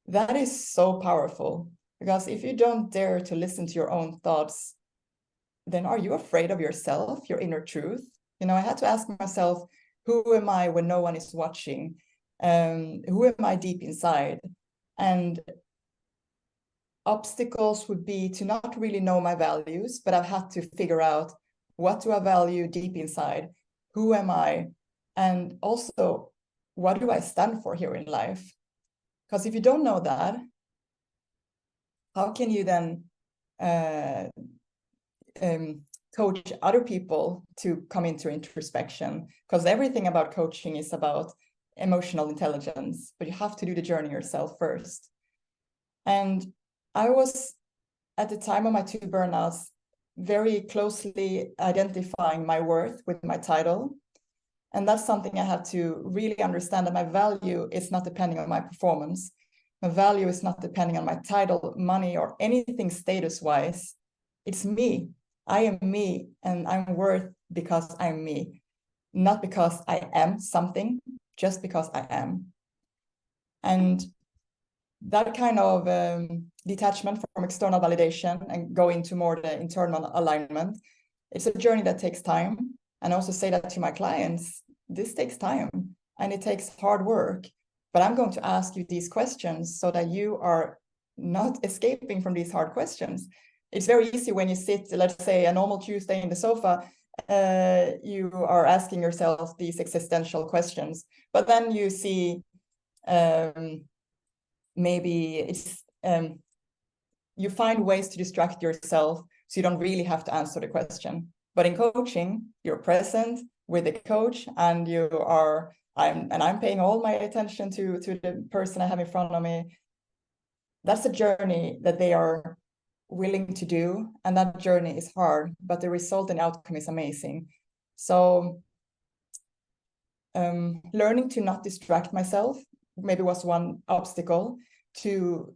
That is so powerful, because if you don't dare to listen to your own thoughts, then are you afraid of yourself, your inner truth? I had to ask myself, who am I when no one is watching? Who am I deep inside? And obstacles would be to not really know my values, but I've had to figure out, what do I value deep inside? Who am I? And also, what do I stand for here in life? Because if you don't know that, how can you then coach other people to come into introspection? Because everything about coaching is about emotional intelligence, but you have to do the journey yourself first. And I was, at the time of my 2 burnouts, very closely identifying my worth with my title. And that's something I have to really understand, that my value is not depending on my performance. My value is not depending on my title, money, or anything status-wise. It's me. I am me, and I'm worth because I'm me, not because I am something, just because I am. And that kind of detachment from external validation and go into more the internal alignment, it's a journey that takes time. And I also say that to my clients, this takes time and it takes hard work. But I'm going to ask you these questions so that you are not escaping from these hard questions. It's very easy when you sit, let's say, a normal Tuesday in the sofa, you are asking yourself these existential questions. But then you see maybe it's you find ways to distract yourself so you don't really have to answer the question. But in coaching, you're present with the coach, and I'm paying all my attention to the person I have in front of me. That's a journey that they are willing to do, and that journey is hard, but the result and outcome is amazing. So learning to not distract myself maybe was one obstacle to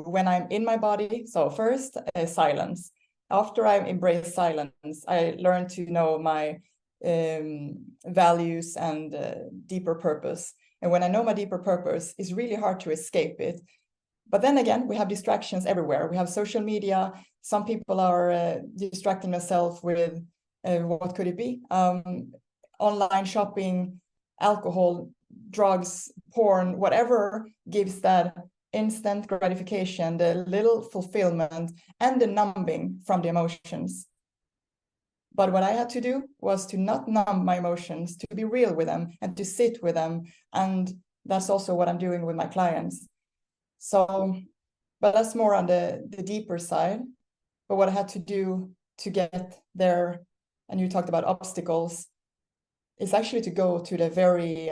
when I'm in my body. So first, silence. after I embraced silence, I learned to know my values and deeper purpose. And when I know my deeper purpose, it's really hard to escape it. But then again, we have distractions everywhere. We have social media. Some people are distracting themselves with, what could it be? Online shopping, alcohol, drugs, porn, whatever gives that instant gratification, the little fulfillment, and the numbing from the emotions. But what I had to do was to not numb my emotions, to be real with them and to sit with them. And that's also what I'm doing with my clients. So, but that's more on the deeper side. But what I had to do to get there, and you talked about obstacles, is actually to go to the very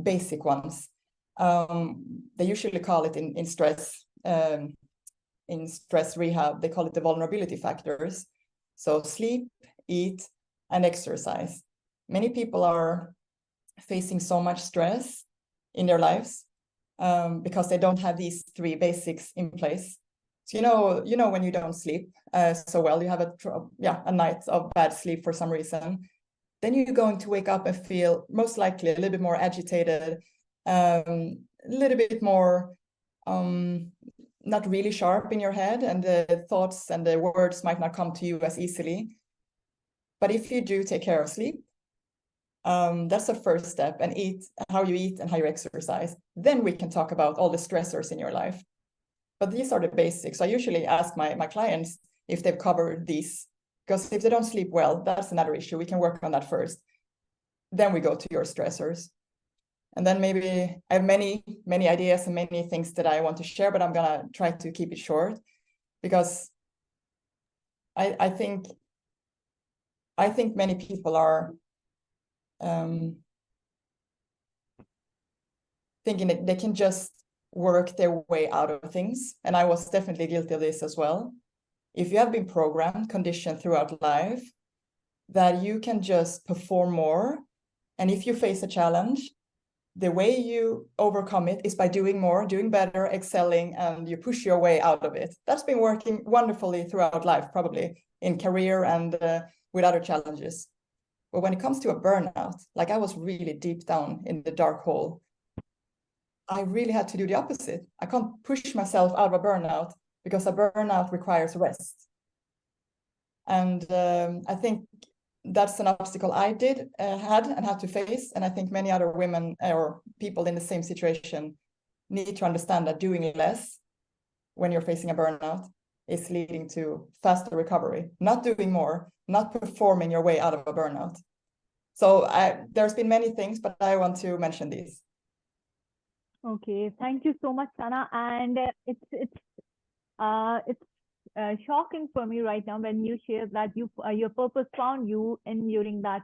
basic ones. They usually call it in stress rehab, they call it the vulnerability factors. So sleep, eat, and exercise. Many people are facing so much stress in their lives because they don't have these three basics in place. So you know when you don't sleep so well, you have a night of bad sleep for some reason, then you're going to wake up and feel most likely a little bit more agitated, a little bit more not really sharp in your head, and the thoughts and the words might not come to you as easily. But if you do take care of sleep, that's the first step, and how you eat and how you exercise, then we can talk about all the stressors in your life. But these are the basics. I usually ask my clients if they've covered these, because if they don't sleep well, that's another issue. We can work on that first. Then we go to your stressors. And then maybe I have many ideas and many things that I want to share, but I'm gonna try to keep it short, because I think many people are thinking that they can just work their way out of things. And I was definitely guilty of this as well. If you have been programmed, conditioned throughout life, that you can just perform more. And if you face a challenge, the way you overcome it is by doing more, doing better, excelling, and you push your way out of it. That's been working wonderfully throughout life, probably in career and with other challenges. But when it comes to a burnout, like I was really deep down in the dark hole, I really had to do the opposite. I can't push myself out of a burnout, because a burnout requires rest. And I think that's an obstacle I had to face. And I think many other women or people in the same situation need to understand that doing less when you're facing a burnout is leading to faster recovery, not doing more, not performing your way out of a burnout. So there's been many things, but I want to mention these. Okay, thank you so much, Sanna. And it's shocking for me right now when you share that your purpose found you in during that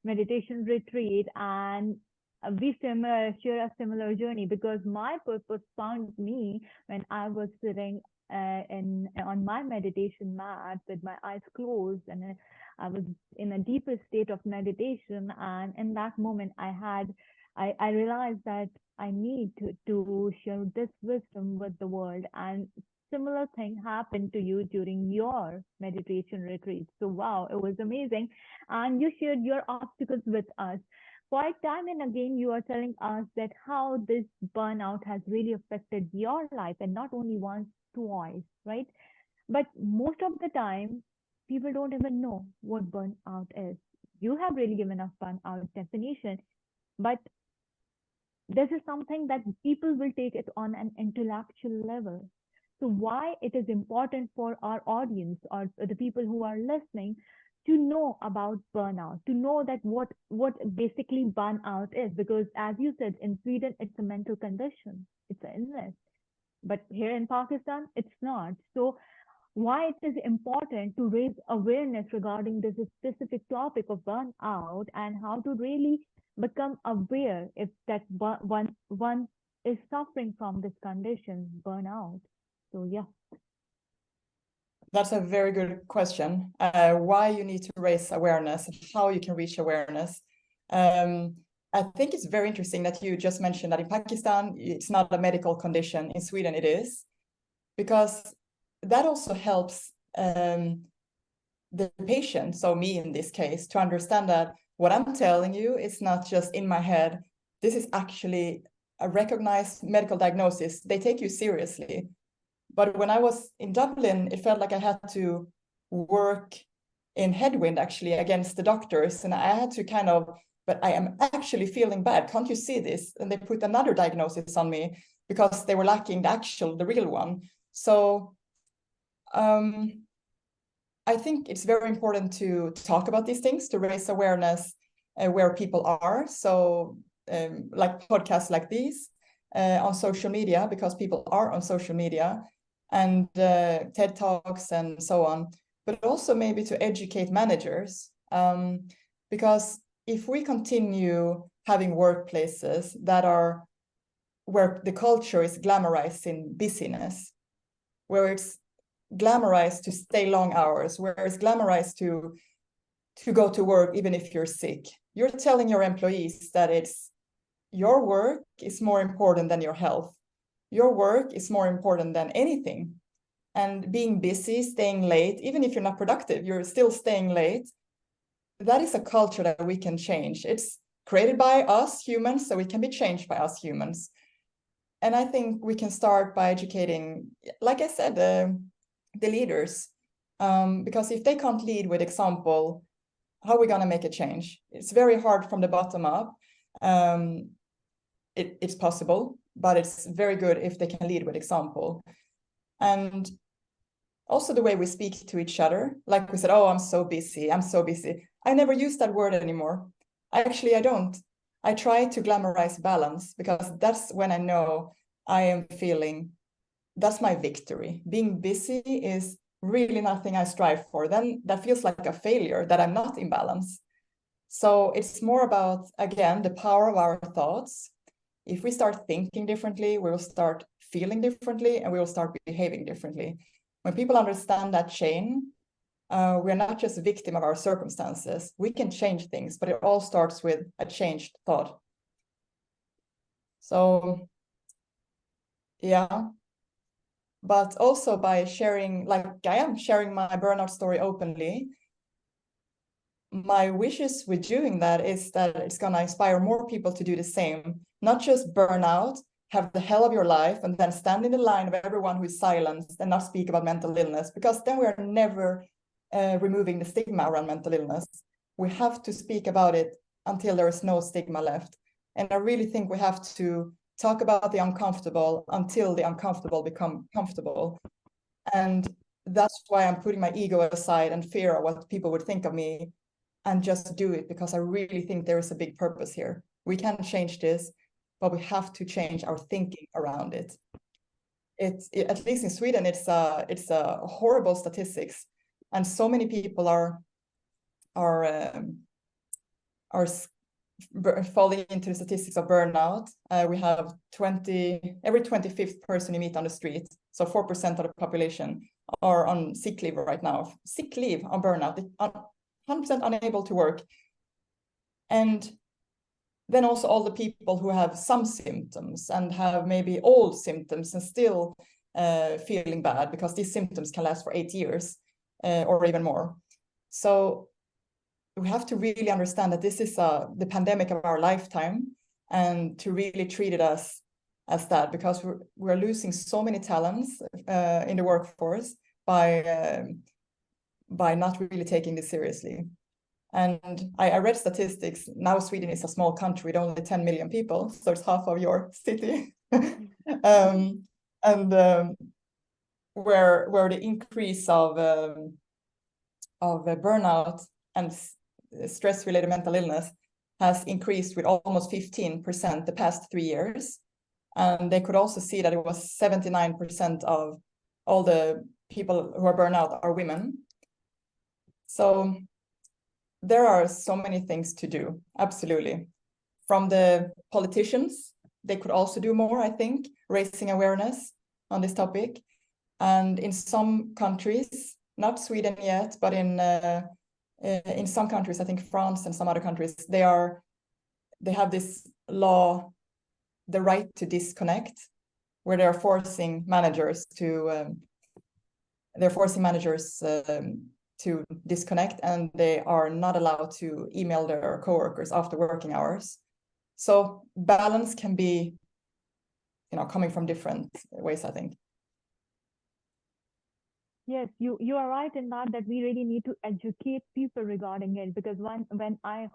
meditation retreat, and we share a similar journey, because my purpose found me when I was sitting on my meditation mat with my eyes closed, and I was in a deeper state of meditation. And in that moment, I realized that I need to share this wisdom with the world. And similar thing happened to you during your meditation retreat. So wow, it was amazing. And you shared your obstacles with us. Quite time and again, you are telling us that how this burnout has really affected your life, and not only once, twice, right? But most of the time, people don't even know what burnout is. You have really given a burnout definition, but this is something that people will take it on an intellectual level. So why it is important for our audience or the people who are listening to know about burnout, to know that what basically burnout is, because as you said, in Sweden it's a mental condition, it's an illness, but here in Pakistan it's not. So why it is important to raise awareness regarding this specific topic of burnout, and how to really become aware if that one is suffering from this condition, burnout. So yeah. That's a very good question. Why you need to raise awareness and how you can reach awareness. I think it's very interesting that you just mentioned that in Pakistan, it's not a medical condition. In Sweden, it is. Because that also helps the patient, so me in this case, to understand that what I'm telling you is not just in my head. This is actually a recognized medical diagnosis. They take you seriously. But when I was in Dublin, it felt like I had to work in headwind actually against the doctors. And I had to but I am actually feeling bad. Can't you see this? And they put another diagnosis on me because they were lacking the real one. So I think it's very important to talk about these things, to raise awareness where people are. So like podcasts like these on social media, because people are on social media, and TED Talks and so on, but also maybe to educate managers. Because if we continue having workplaces that are where the culture is glamorized in busyness, where it's glamorized to stay long hours, where it's glamorized to go to work even if you're sick, you're telling your employees that it's your work is more important than your health. Your work is more important than anything. And being busy, staying late, even if you're not productive, you're still staying late. That is a culture that we can change. It's created by us humans, so it can be changed by us humans. And I think we can start by educating, like I said, the leaders. Because if they can't lead with example, how are we going to make a change? It's very hard from the bottom up. It's possible, but it's very good if they can lead with example. And also the way we speak to each other, like we said, oh, I'm so busy. I never use that word anymore. Actually, I don't. I try to glamorize balance, because that's when I know I am feeling, that's my victory. Being busy is really nothing I strive for. Then that feels like a failure, that I'm not in balance. So it's more about, again, the power of our thoughts. If we start thinking differently, we will start feeling differently, and we will start behaving differently. When people understand that chain, we're not just a victim of our circumstances. We can change things, but it all starts with a changed thought. So, yeah. But also by sharing, like I am sharing my burnout story openly, my wishes with doing that is that it's going to inspire more people to do the same, not just burn out, have the hell of your life, and then stand in the line of everyone who is silenced and not speak about mental illness, because then we are never removing the stigma around mental illness. We have to speak about it until there is no stigma left. And I really think we have to talk about the uncomfortable until the uncomfortable become comfortable. And that's why I'm putting my ego aside and fear of what people would think of me, and just do it, because I really think there is a big purpose here. We can change this, but we have to change our thinking around it. At least in Sweden, it's a horrible statistics, and so many people are falling into the statistics of burnout. We have every 25th person you meet on the street, so 4% of the population are on sick leave right now. Sick leave on burnout, 100% unable to work. And then also all the people who have some symptoms and have maybe old symptoms and still feeling bad, because these symptoms can last for 8 years or even more. So we have to really understand that this is the pandemic of our lifetime, and to really treat it as that, because we're losing so many talents in the workforce by not really taking this seriously. And I read statistics. Now Sweden is a small country with only 10 million people, so it's half of your city. Where the increase of burnout and stress-related mental illness has increased with almost 15% the past 3 years. And they could also see that it was 79% of all the people who are burned out are women. So there are so many things to do, absolutely. From the politicians, they could also do more, I think, raising awareness on this topic. And in some countries, not Sweden yet, but in some countries, I think France and some other countries, they have this law, the right to disconnect, where they're forcing managers to they're forcing managers to disconnect, and they are not allowed to email their coworkers after working hours. So balance can be, coming from different ways, I think. Yes, you are right in that we really need to educate people regarding it, because when I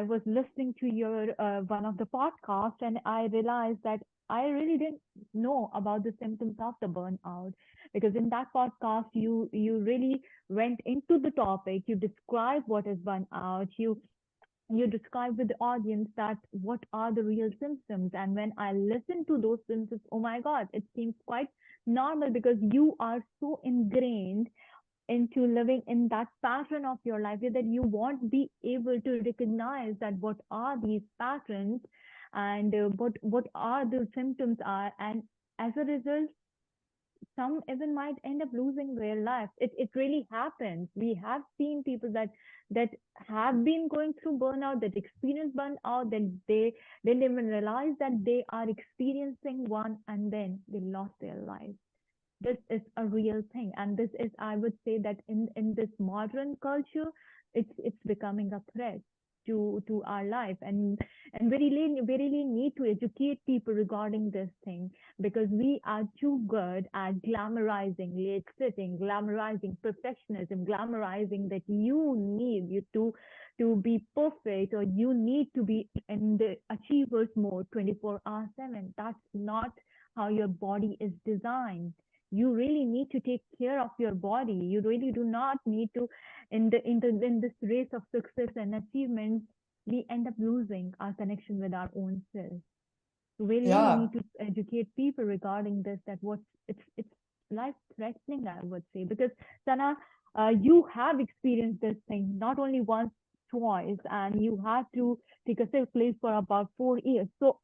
was listening to your one of the podcasts, and I realized that I really didn't know about the symptoms of the burnout, because in that podcast you really went into the topic, you described what is burnout, you describe with the audience that what are the real symptoms. And when I listen to those symptoms, oh my god, it seems quite normal, because you are so ingrained into living in that pattern of your life that you won't be able to recognize that what are these patterns, and what are the symptoms are. And as a result, some even might end up losing their life. It really happens. We have seen people that have been going through burnout, that experience burnout, that they didn't even realize that they are experiencing one, and then they lost their life. This is a real thing, and this is, I would say, that in this modern culture, it's becoming a threat to our life. And we really need to educate people regarding this thing, because we are too good at glamorizing late sitting, glamorizing perfectionism, glamorizing that you to be perfect, or you need to be in the achievers mode 24/7. That's not how your body is designed. You really need to take care of your body. You really do not need to, in this race of success and achievement, we end up losing our connection with our own self. So we really Yeah. need to educate people regarding this, that what it's life threatening, I would say. Because Sana, you have experienced this thing not only once, twice, and you had to take a safe place for about 4 years. So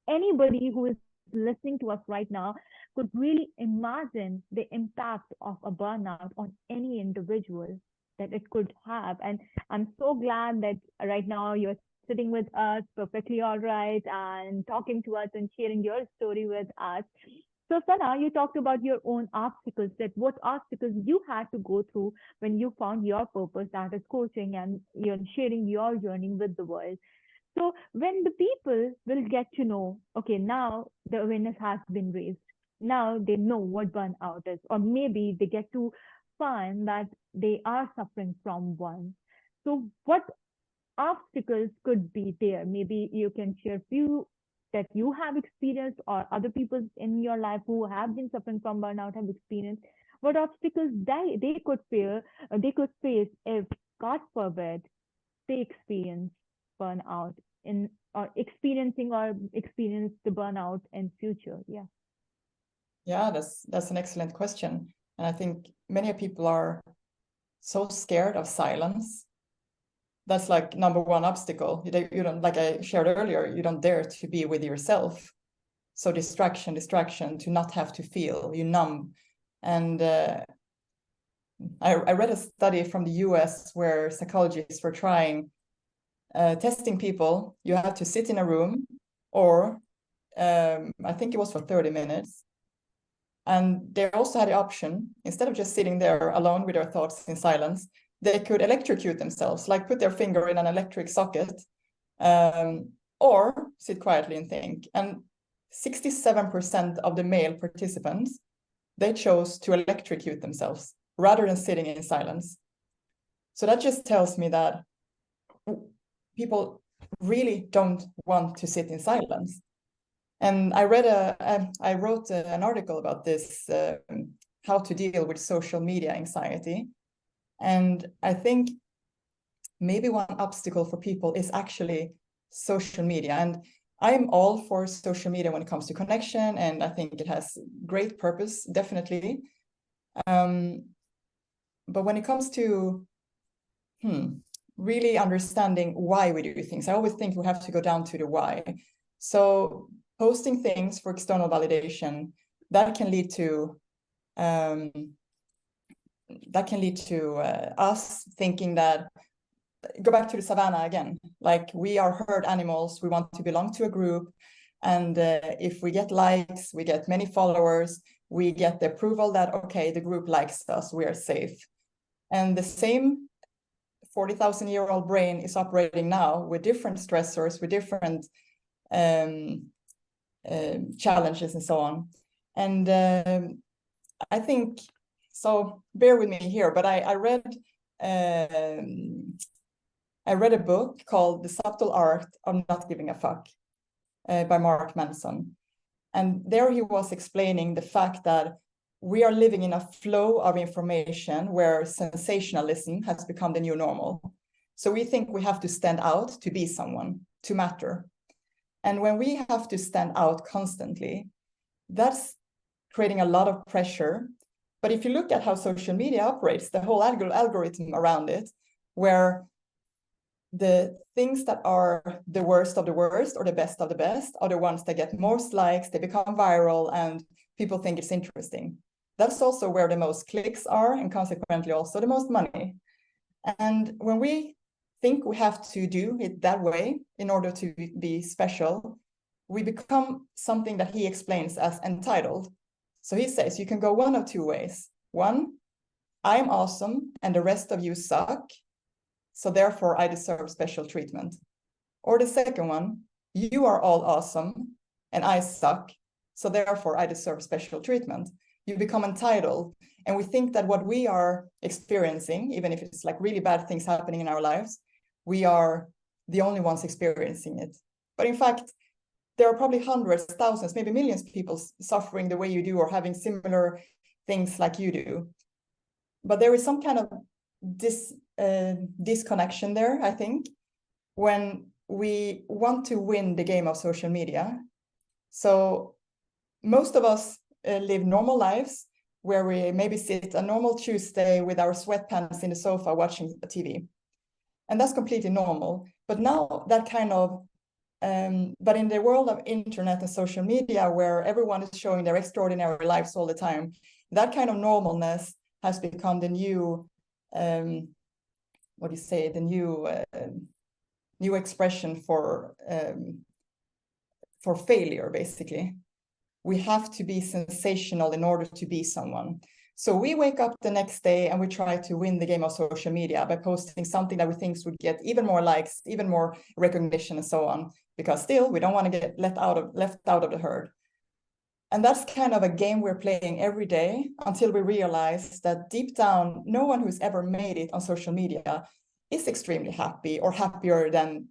anybody who is listening to us right now could really imagine the impact of a burnout on any individual that it could have. And I'm so glad that right now you're sitting with us perfectly all right and talking to us and sharing your story with us. So, Sana, you talked about your own obstacles, that what obstacles you had to go through when you found your purpose, that is coaching, and you're sharing your journey with the world. So when the people will get to know, okay, now the awareness has been raised. Now they know what burnout is, or maybe they get to find that they are suffering from one. So what obstacles could be there? Maybe you can share few that you have experienced, or other people in your life who have been suffering from burnout have experienced. What obstacles they could face if, God forbid, they experience burnout in, or experience the burnout in future. Yeah. Yeah, that's an excellent question. And I think many people are so scared of silence. That's like number one obstacle. You don't, like I shared earlier, you don't dare to be with yourself. So distraction, to not have to feel, you numb. And I read a study from the US where psychologists were testing people. You have to sit in a room, or I think it was for 30 minutes. And they also had the option, instead of just sitting there alone with their thoughts in silence, they could electrocute themselves, like put their finger in an electric socket, or sit quietly and think. And 67% of the male participants, they chose to electrocute themselves rather than sitting in silence. So that just tells me that people really don't want to sit in silence. And I wrote an article about this, how to deal with social media anxiety. And I think maybe one obstacle for people is actually social media. And I'm all for social media when it comes to connection, and I think it has great purpose, definitely. But when it comes to really understanding why we do things, I always think we have to go down to the why. So posting things for external validation, that can lead to us thinking that, go back to the savannah again, like we are herd animals, we want to belong to a group, and if we get likes, we get many followers, we get the approval that, okay, the group likes us, we are safe. And the same 40,000-year-old brain is operating now with different stressors, with different challenges and so on. And I think, so bear with me here, but I read a book called The Subtle Art of Not Giving a Fuck by Mark Manson. And there he was explaining the fact that we are living in a flow of information where sensationalism has become the new normal. So we think we have to stand out to be someone, to matter. And when we have to stand out constantly, that's creating a lot of pressure. But if you look at how social media operates, the whole algorithm around it, where the things that are the worst of the worst or the best of the best are the ones that get most likes, they become viral, and people think it's interesting. That's also where the most clicks are, and consequently also the most money. And when we think we have to do it that way in order to be special, we become something that he explains as entitled. So he says you can go one of two ways. One, I'm awesome and the rest of you suck, so therefore I deserve special treatment. Or the second one, you are all awesome and I suck, so therefore I deserve special treatment. You become entitled, and we think that what we are experiencing, even if it's like really bad things happening in our lives, we are the only ones experiencing it. But in fact, there are probably hundreds, thousands, maybe millions of people suffering the way you do or having similar things like you do. But there is some kind of disconnection there, I think, when we want to win the game of social media. So most of us live normal lives where we maybe sit a normal Tuesday with our sweatpants in the sofa watching TV. And that's completely normal. But now that kind of, but in the world of internet and social media, where everyone is showing their extraordinary lives all the time, that kind of normalness has become the new, the new expression for failure, basically. We have to be sensational in order to be someone. So we wake up the next day and we try to win the game of social media by posting something that we think would get even more likes, even more recognition, and so on, because still we don't want to get left out of the herd. And that's kind of a game we're playing every day until we realize that deep down, no one who's ever made it on social media is extremely happy or happier than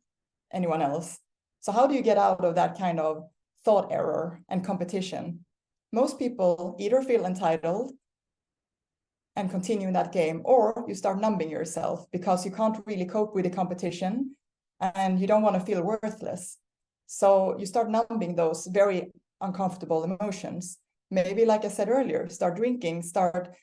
anyone else. So how do you get out of that kind of thought error and competition? Most people either feel entitled and continue in that game, or you start numbing yourself because you can't really cope with the competition and you don't want to feel worthless. So you start numbing those very uncomfortable emotions. Maybe, like I said earlier, start drinking, start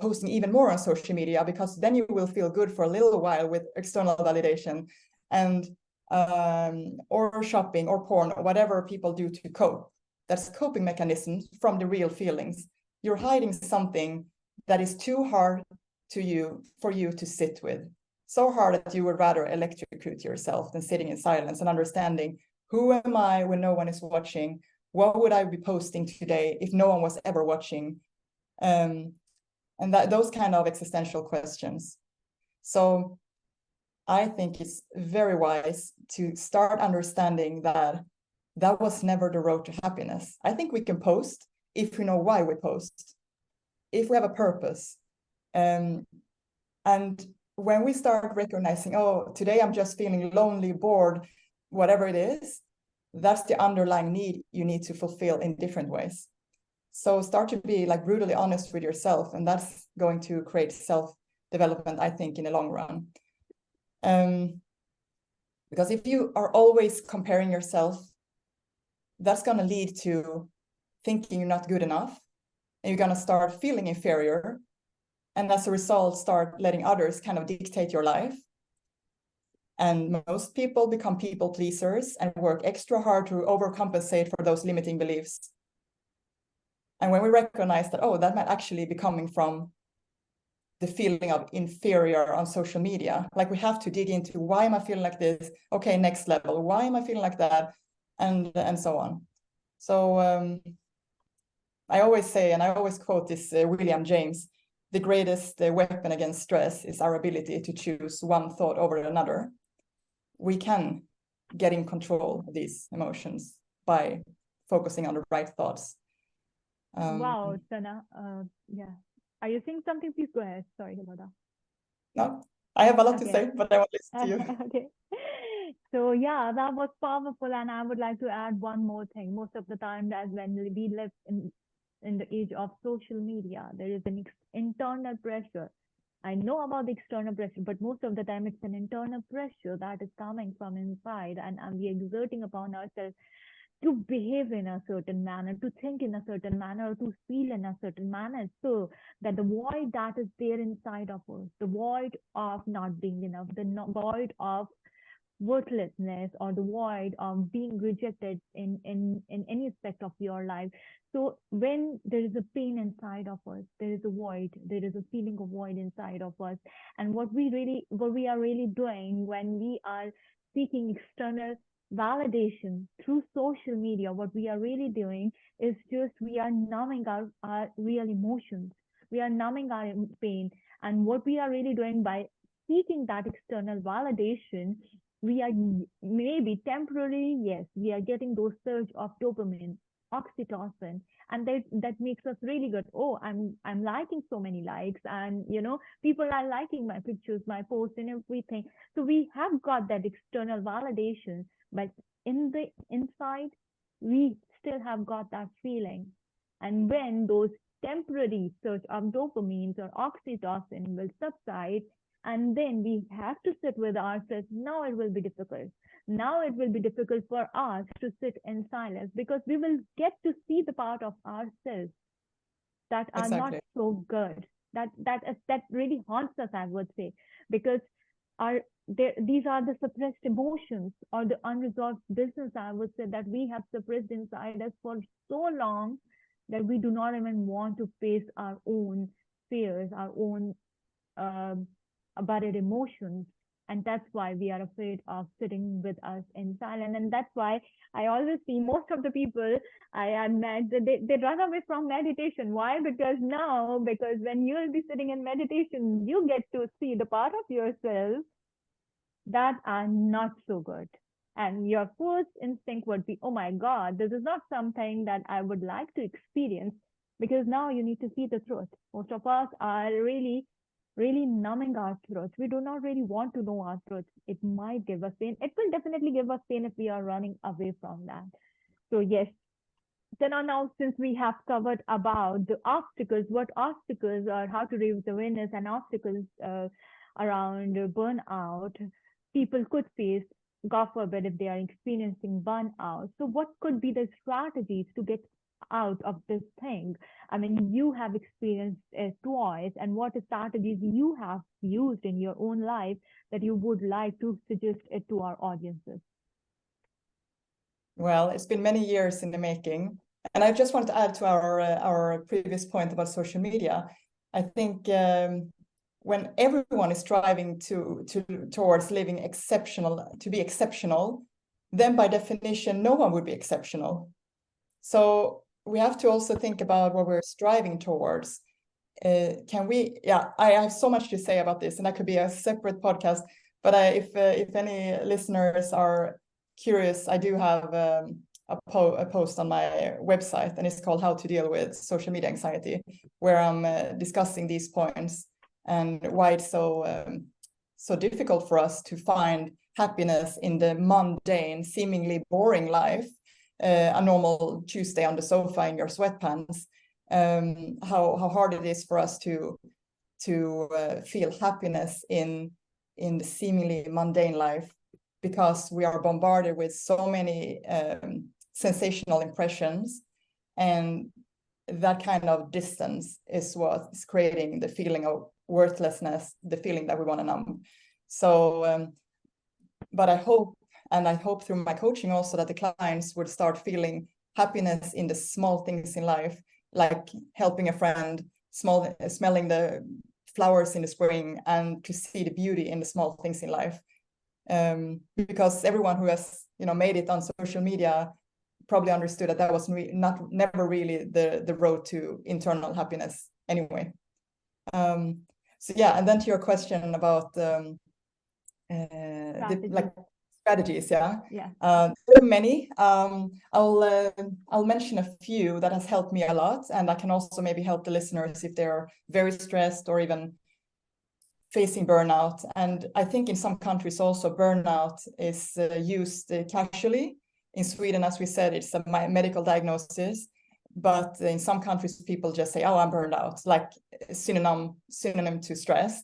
posting even more on social media, because then you will feel good for a little while with external validation, and or shopping or porn or whatever people do to cope. That's coping mechanisms from the real feelings. You're hiding something that is too hard for you to sit with. So hard that you would rather electrocute yourself than sitting in silence and understanding, who am I when no one is watching? What would I be posting today if no one was ever watching? And those kind of existential questions. So I think it's very wise to start understanding that that was never the road to happiness. I think we can post if we know why we post, if we have a purpose. And when we start recognizing, oh, today I'm just feeling lonely, bored, whatever it is, that's the underlying need you need to fulfill in different ways. So start to be like brutally honest with yourself, and that's going to create self-development, I think, in the long run. Because if you are always comparing yourself, that's going to lead to thinking you're not good enough, and you're going to start feeling inferior, and as a result start letting others kind of dictate your life. And most people become people pleasers and work extra hard to overcompensate for those limiting beliefs. And when we recognize that, oh, that might actually be coming from the feeling of inferior on social media, like we have to dig into, why am I feeling like this? Okay, next level. Why am I feeling like that? And so on. So I always say, and I always quote this William James, the greatest weapon against stress is our ability to choose one thought over another. We can get in control of these emotions by focusing on the right thoughts. Wow, Sanna. Yeah. Are you saying something? Please go ahead. Sorry about that. No, I have a lot to Okay. say, but I want to listen to you. Okay. So yeah, that was powerful, and I would like to add one more thing. Most of the time, as when we live in the age of social media, there is an internal pressure. I know about the external pressure, but most of the time it's an internal pressure that is coming from inside, and we exerting upon ourselves to behave in a certain manner, to think in a certain manner, to feel in a certain manner, so that the void that is there inside of us, the void of not being enough, the void of worthlessness, or the void of being rejected in any aspect of your life. So when there is a pain inside of us, there is a void, there is a feeling of void inside of us. And what we are really doing when we are seeking external validation through social media, what we are really doing is just we are numbing our real emotions, we are numbing our pain. And what we are really doing by seeking that external validation, we are maybe temporarily, yes, we are getting those surge of dopamine, oxytocin, and that makes us really good. Oh, I'm liking so many likes, and people are liking my pictures, my posts, and everything. So we have got that external validation, but in the inside, we still have got that feeling. And when those temporary surge of dopamines or oxytocin will subside, and then we have to sit with ourselves. Now it will be difficult. Now it will be difficult for us to sit in silence, because we will get to see the part of ourselves that are not Exactly. so good. That really haunts us, I would say, because these are the suppressed emotions or the unresolved business, I would say, that we have suppressed inside us for so long that we do not even want to face our own fears, our own um, buried emotions. And that's why we are afraid of sitting with us in silence. And that's why I always see most of the people I met, they run away from meditation. Why? Because when you'll be sitting in meditation, you get to see the part of yourself that are not so good. And your first instinct would be, oh my God, this is not something that I would like to experience, because now you need to see the truth. Most of us are really, really numbing our truth. We do not really want to know our truth. It might give us pain. It will definitely give us pain if we are running away from that. So, yes, then now, since we have covered about the obstacles, what obstacles are, how to raise awareness and obstacles around burnout people could face, God forbid, if they are experiencing burnout. So what could be the strategies to get out of this thing? I mean, you have experienced it twice, and what strategies you have used in your own life that you would like to suggest it to our audiences? Well, it's been many years in the making. And I just want to add to our previous point about social media. I think when everyone is striving towards living exceptional, to be exceptional, then by definition, no one would be exceptional. So we have to also think about what we're striving towards. I have so much to say about this, and that could be a separate podcast. But if any listeners are curious, I do have a post on my website, and it's called How to Deal with Social Media Anxiety, where I'm discussing these points and why it's so difficult for us to find happiness in the mundane, seemingly boring life, a normal Tuesday on the sofa in your sweatpants. How hard it is for us to feel happiness in the seemingly mundane life, because we are bombarded with so many sensational impressions, and that kind of distance is what is creating the feeling of worthlessness, the feeling that we want to numb. So but I hope through my coaching also that the clients would start feeling happiness in the small things in life, like helping a friend, smelling the flowers in the spring, and to see the beauty in the small things in life. Because everyone who has made it on social media probably understood that that was never really the road to internal happiness anyway. So yeah, and then to your question about strategies, yeah. There are many. I'll mention a few that has helped me a lot, and I can also maybe help the listeners if they're very stressed or even facing burnout. And I think in some countries also burnout is used casually. In Sweden, as we said, it's a medical diagnosis, but in some countries people just say, oh, I'm burned out, like synonym to stress.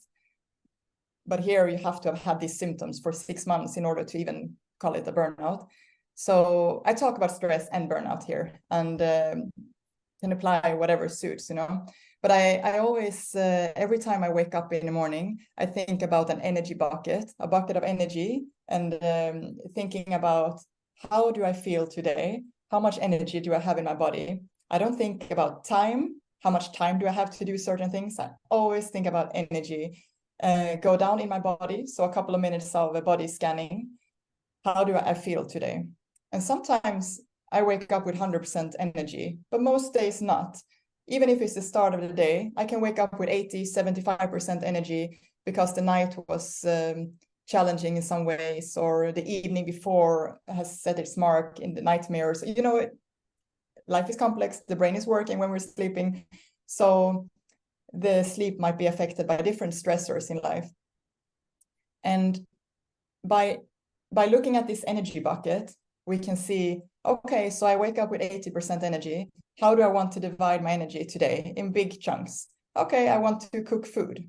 But here you have to have had these symptoms for 6 months in order to even call it a burnout. So I talk about stress and burnout here, and can apply whatever suits, you know. But I always, every time I wake up in the morning, I think about an energy bucket, a bucket of energy, and thinking about how do I feel today? How much energy do I have in my body? I don't think about time. How much time do I have to do certain things? I always think about energy. Go down in my body. So a couple of minutes of a body scanning. How do I feel today? And sometimes I wake up with 100% energy, but most days not. Even if it's the start of the day, I can wake up with 80, 75% energy because the night was challenging in some ways, or the evening before has set its mark in the nightmares. You know, life is complex. The brain is working when we're sleeping. So the sleep might be affected by different stressors in life. And by looking at this energy bucket, we can see, okay, so I wake up with 80% energy. How do I want to divide my energy today in big chunks? Okay, I want to cook food,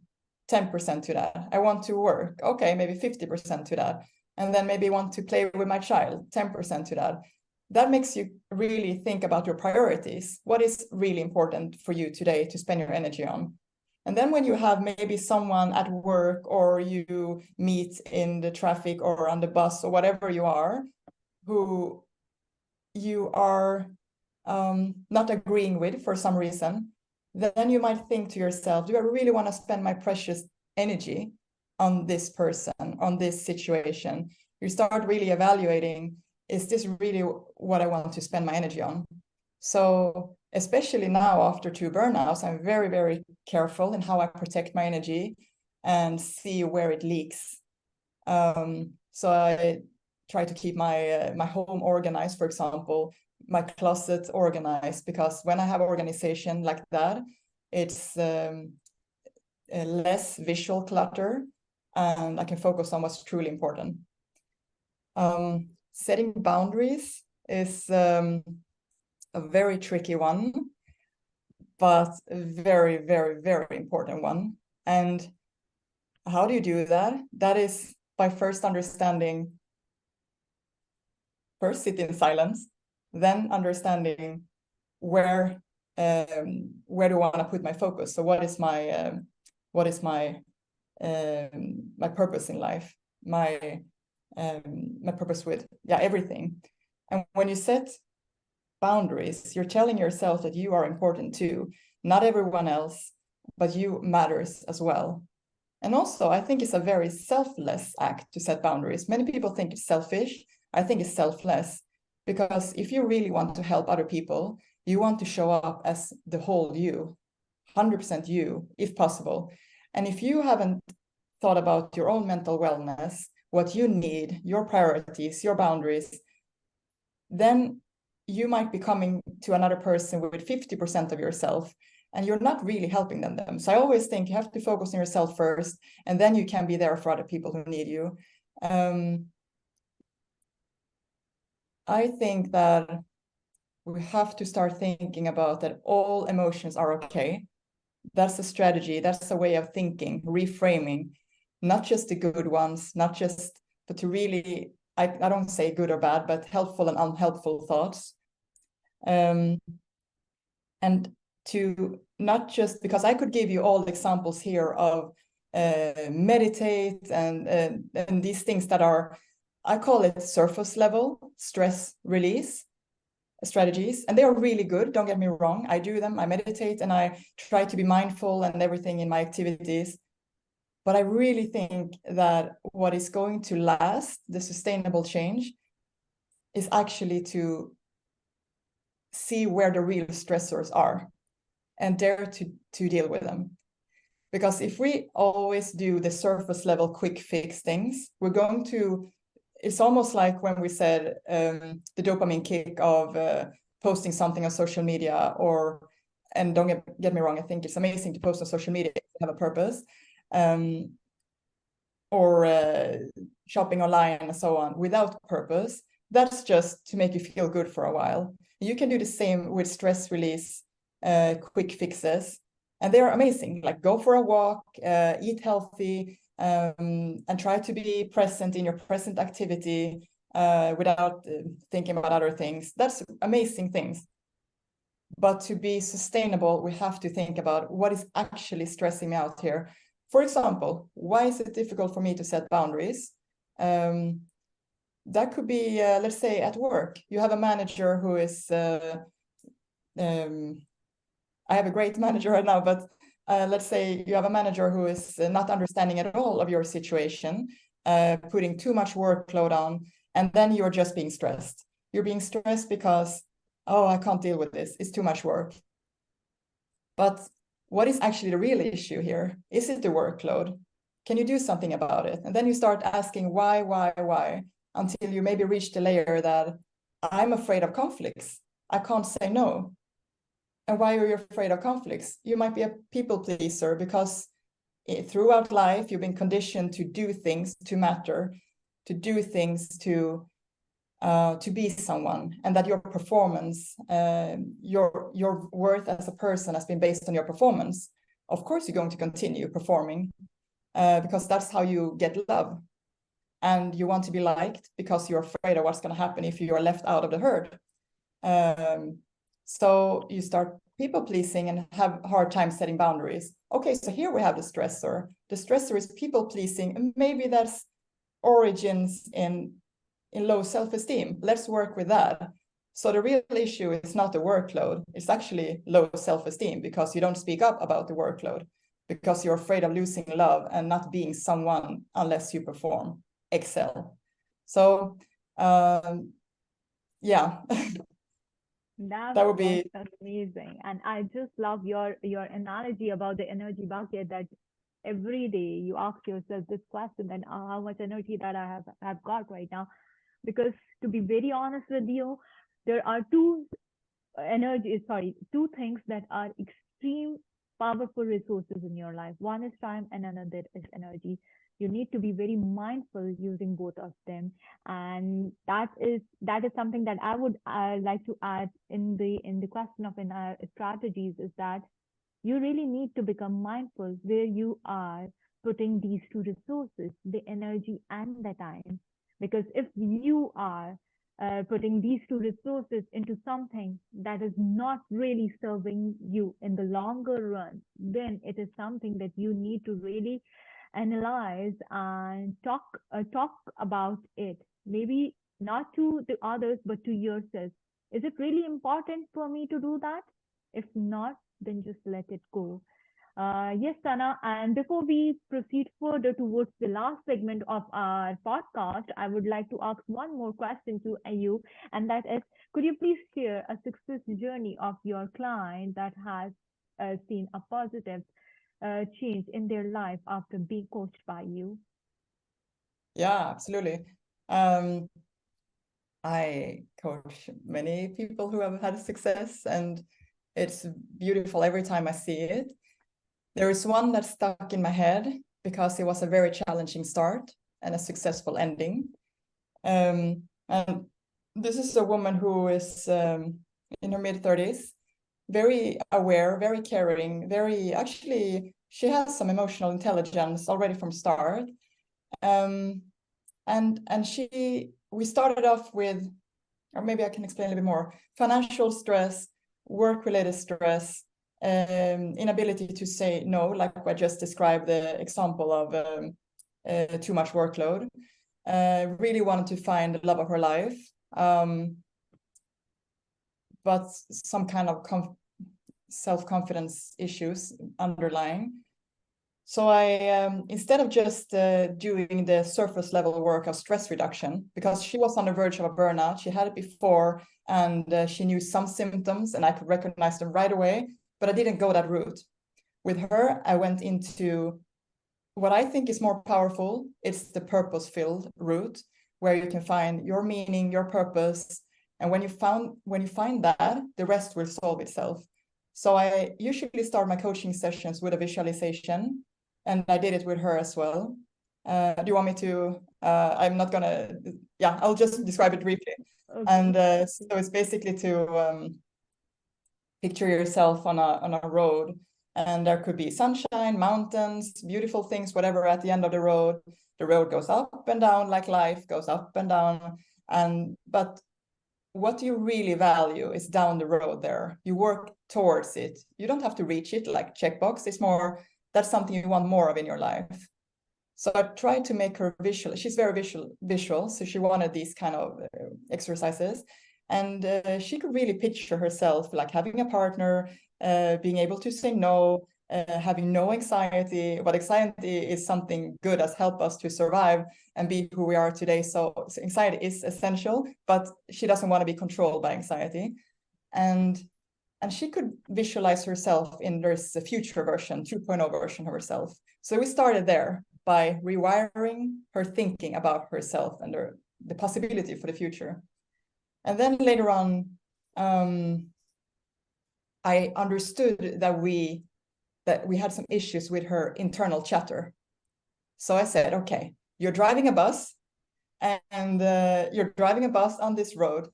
10% to that. I want to work, okay, maybe 50% to that. And then maybe want to play with my child, 10% to that. That makes you really think about your priorities. What is really important for you today to spend your energy on? And then when you have maybe someone at work, or you meet in the traffic or on the bus or whatever you are, who you are not agreeing with for some reason, then you might think to yourself, do I really want to spend my precious energy on this person, on this situation? You start really evaluating, is this really what I want to spend my energy on? So especially now after 2 burnouts, I'm very, very careful in how I protect my energy and see where it leaks. So I try to keep my home organized, for example, my closet organized, because when I have organization like that, it's less visual clutter, and I can focus on what's truly important. Setting boundaries is a very tricky one, but very, very, very important one. And how do you do that? That is by first understanding, first sit in silence, then understanding where do I want to put my focus? So what is my my purpose in life? My purpose with everything. And when you set boundaries, you're telling yourself that you are important too. Not everyone else, but you matters as well. And also, I think it's a very selfless act to set boundaries. Many people think it's selfish. I think it's selfless, because if you really want to help other people, you want to show up as the whole you, 100% you, if possible. And if you haven't thought about your own mental wellness, what you need, your priorities, your boundaries, then you might be coming to another person with 50% of yourself, and you're not really helping them. So I always think you have to focus on yourself first, and then you can be there for other people who need you. I think that we have to start thinking about that all emotions are okay. That's a strategy, that's a way of thinking, reframing, not just the good ones, but to really, I don't say good or bad, but helpful and unhelpful thoughts. And to not just, because I could give you all the examples here of meditate and these things that are, I call it surface level stress release strategies, and they are really good, don't get me wrong. I do them, I meditate, and I try to be mindful and everything in my activities. But I really think that what is going to last, the sustainable change, is actually to see where the real stressors are and dare to deal with them. Because if we always do the surface level quick fix things, we're going to, it's almost like when we said the dopamine kick of posting something on social media, and don't get me wrong, I think it's amazing to post on social media if you have a purpose, or shopping online and so on without purpose. That's just to make you feel good for a while. You can do the same with stress release, quick fixes, and they are amazing. Like go for a walk, eat healthy, and try to be present in your present activity without thinking about other things. That's amazing things. But to be sustainable, we have to think about what is actually stressing me out here. For example, why is it difficult for me to set boundaries? That could be, let's say, at work. You have a manager who is, I have a great manager right now, but let's say you have a manager who is not understanding at all of your situation, putting too much workload on, and then you're just being stressed. You're being stressed because, oh, I can't deal with this. It's too much work. But what is actually the real issue here? Is it the workload? Can you do something about it? And then you start asking why, until you maybe reach the layer that I'm afraid of conflicts. I can't say no. And why are you afraid of conflicts? You might be a people pleaser because throughout life, you've been conditioned to do things to matter, to do things to be someone, and that your performance, your worth as a person has been based on your performance. Of course, you're going to continue performing because that's how you get love. And you want to be liked because you're afraid of what's going to happen if you are left out of the herd. So you start people pleasing and have a hard time setting boundaries. Okay, so here we have the stressor. The stressor is people pleasing, and maybe that's origins in low self-esteem. Let's work with that. So the real issue is not the workload. It's actually low self-esteem because you don't speak up about the workload, because you're afraid of losing love and not being someone unless you perform, excel. So yeah. That would be amazing. And I just love your analogy about the energy bucket, that every day you ask yourself this question, then how much energy that I have got right now. Because to be very honest with you, there are two things that are extreme powerful resources in your life. One is time and another is energy. You need to be very mindful using both of them, and that is something that I would like to add in the question of strategies, is that you really need to become mindful where you are putting these two resources, the energy and the time. Because if you are putting these two resources into something that is not really serving you in the longer run, then it is something that you need to really analyze and talk about it. Maybe not to the others, but to yourself. Is it really important for me to do that? If not, then just let it go. Yes, Sanna, and before we proceed further towards the last segment of our podcast, I would like to ask one more question to you, and that is, could you please share a success journey of your client that has seen a positive change in their life after being coached by you? Yeah, absolutely. I coach many people who have had success, and it's beautiful every time I see it. There is one that stuck in my head because it was a very challenging start and a successful ending. And this is a woman who is in her mid-30s, very aware, very caring, actually, she has some emotional intelligence already from start. And we started off with, or maybe I can explain a little bit more, financial stress, work-related stress, inability to say no, like I just described the example of too much workload. Really wanted to find the love of her life, but some kind of self-confidence issues underlying. So I, instead of just doing the surface level work of stress reduction, because she was on the verge of a burnout, she had it before, and she knew some symptoms and I could recognize them right away, but I didn't go that route. With her, I went into what I think is more powerful. It's the purpose-filled route, where you can find your meaning, your purpose. And when you find that, the rest will solve itself. So I usually start my coaching sessions with a visualization, and I did it with her as well. Do you want me to? I'm not gonna. Yeah, I'll just describe it briefly. Okay. And so it's basically to picture yourself on a road, and there could be sunshine, mountains, beautiful things, whatever at the end of the road. The road goes up and down like life goes up and down. But what you really value is down the road there. You work towards it. You don't have to reach it like checkbox. It's more, that's something you want more of in your life. So I tried to make her visual. She's very visual. So she wanted these kind of exercises. And she could really picture herself like having a partner, being able to say no, having no anxiety. But anxiety is something good, as help us to survive and be who we are today. So anxiety is essential, but she doesn't want to be controlled by anxiety. And she could visualize herself in this future version, 2.0 version of herself. So we started there by rewiring her thinking about herself and the possibility for the future. And then later on, I understood that we had some issues with her internal chatter. So I said, okay, you're driving a bus, and you're driving a bus on this road,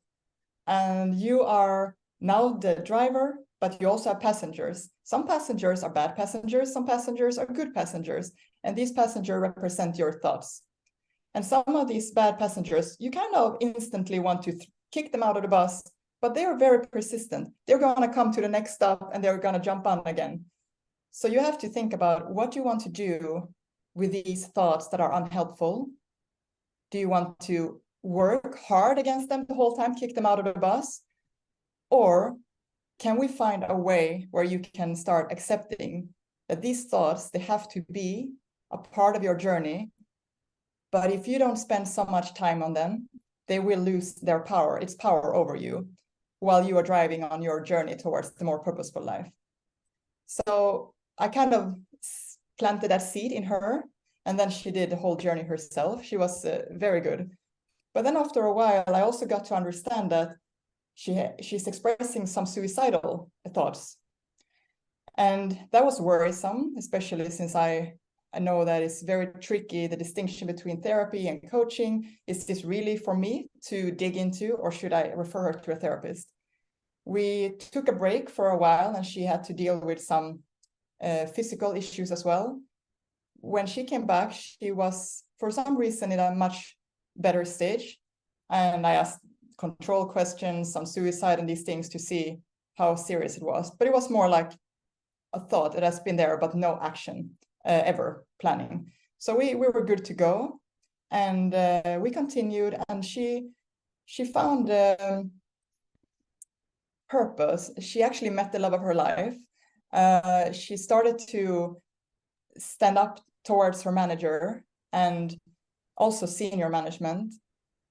and you are now the driver, but you also have passengers. Some passengers are bad passengers, some passengers are good passengers, and these passengers represent your thoughts. And some of these bad passengers, you kind of instantly want to kick them out of the bus, but they are very persistent. They're going to come to the next stop and they're going to jump on again. So you have to think about what you want to do with these thoughts that are unhelpful. Do you want to work hard against them the whole time, kick them out of the bus? Or can we find a way where you can start accepting that these thoughts, they have to be a part of your journey, but if you don't spend so much time on them, they will lose their power, its power over you, while you are driving on your journey towards the more purposeful life. So I kind of planted that seed in her, and then she did the whole journey herself. She was very good. But then after a while, I also got to understand that she's expressing some suicidal thoughts. And that was worrisome, especially since I know that it's very tricky, the distinction between therapy and coaching. Is this really for me to dig into, or should I refer her to a therapist? We took a break for a while, and she had to deal with some physical issues as well. When she came back, she was, for some reason, in a much better stage. And I asked control questions, some suicide and these things, to see how serious it was. But it was more like a thought that has been there, but no action ever planning. So we were good to go, and we continued, and she found purpose. She actually met the love of her life. She started to stand up towards her manager and also senior management,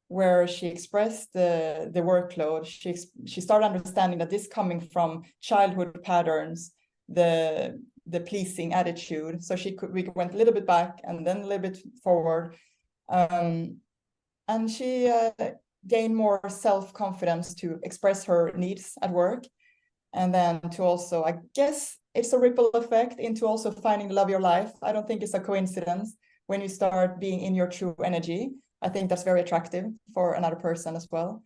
where she expressed the workload. She started understanding that this coming from childhood patterns, the pleasing attitude. So we went a little bit back and then a little bit forward. And she gained more self-confidence to express her needs at work. And then to also, I guess it's a ripple effect into also finding the love of your life. I don't think it's a coincidence when you start being in your true energy. I think that's very attractive for another person as well.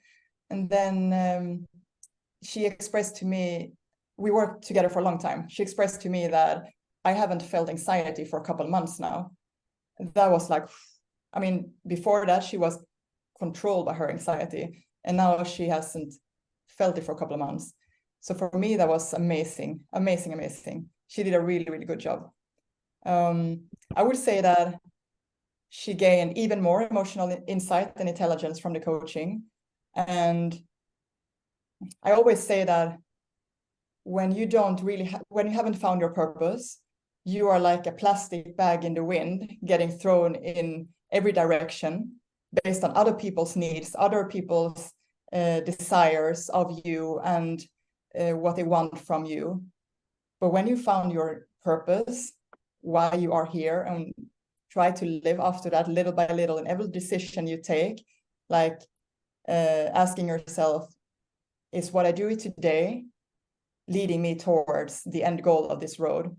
And then she expressed to me, we worked together for a long time. She expressed to me that I haven't felt anxiety for a couple of months now. That was like, I mean, before that, she was controlled by her anxiety, and now she hasn't felt it for a couple of months. So for me, that was amazing, amazing, amazing. She did a really, really good job. I would say that she gained even more emotional insight and intelligence from the coaching. And I always say that when you don't really, when you haven't found your purpose, you are like a plastic bag in the wind, getting thrown in every direction based on other people's needs, other people's desires of you, and what they want from you. But when you found your purpose, why you are here, and try to live after that little by little in every decision you take, like asking yourself, is what I do today leading me towards the end goal of this road?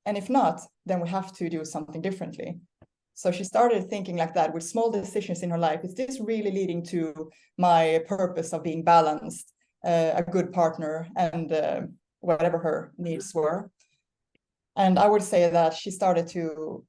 And if not, then we have to do something differently. So she started thinking like that with small decisions in her life. Is this really leading to my purpose of being balanced, a good partner, and whatever her needs were? And I would say that she started to,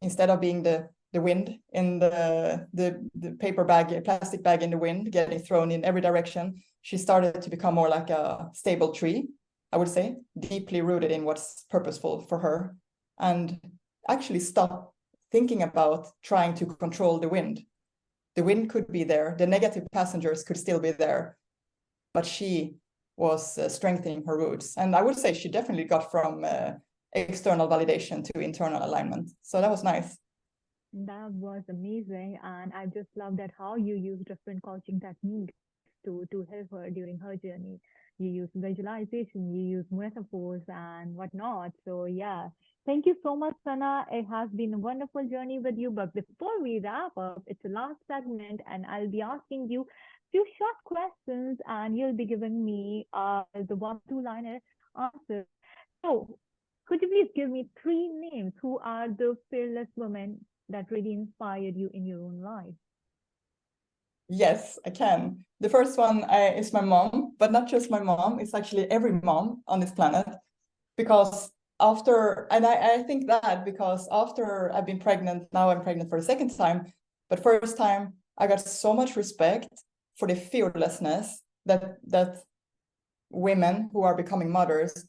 instead of being the wind in the paper bag, plastic bag in the wind, getting thrown in every direction, she started to become more like a stable tree, I would say, deeply rooted in what's purposeful for her, and actually stop thinking about trying to control the wind. The wind could be there, the negative passengers could still be there, but she was strengthening her roots. And I would say she definitely got from external validation to internal alignment. So that was nice. That was amazing. And I just love that how you use different coaching techniques to help her during her journey. You use visualization, you use metaphors and whatnot. So yeah, thank you so much, Sana. It has been a wonderful journey with you. But before we wrap up, it's the last segment, and I'll be asking you few short questions, and you'll be giving me the one two liner answer. So, could you please give me three names who are the fearless women that really inspired you in your own life? Yes, I can. The first one is my mom, but not just my mom, it's actually every mom on this planet. Because I think that because after I've been pregnant, now I'm pregnant for the second time, but first time I got so much respect for the fearlessness that women who are becoming mothers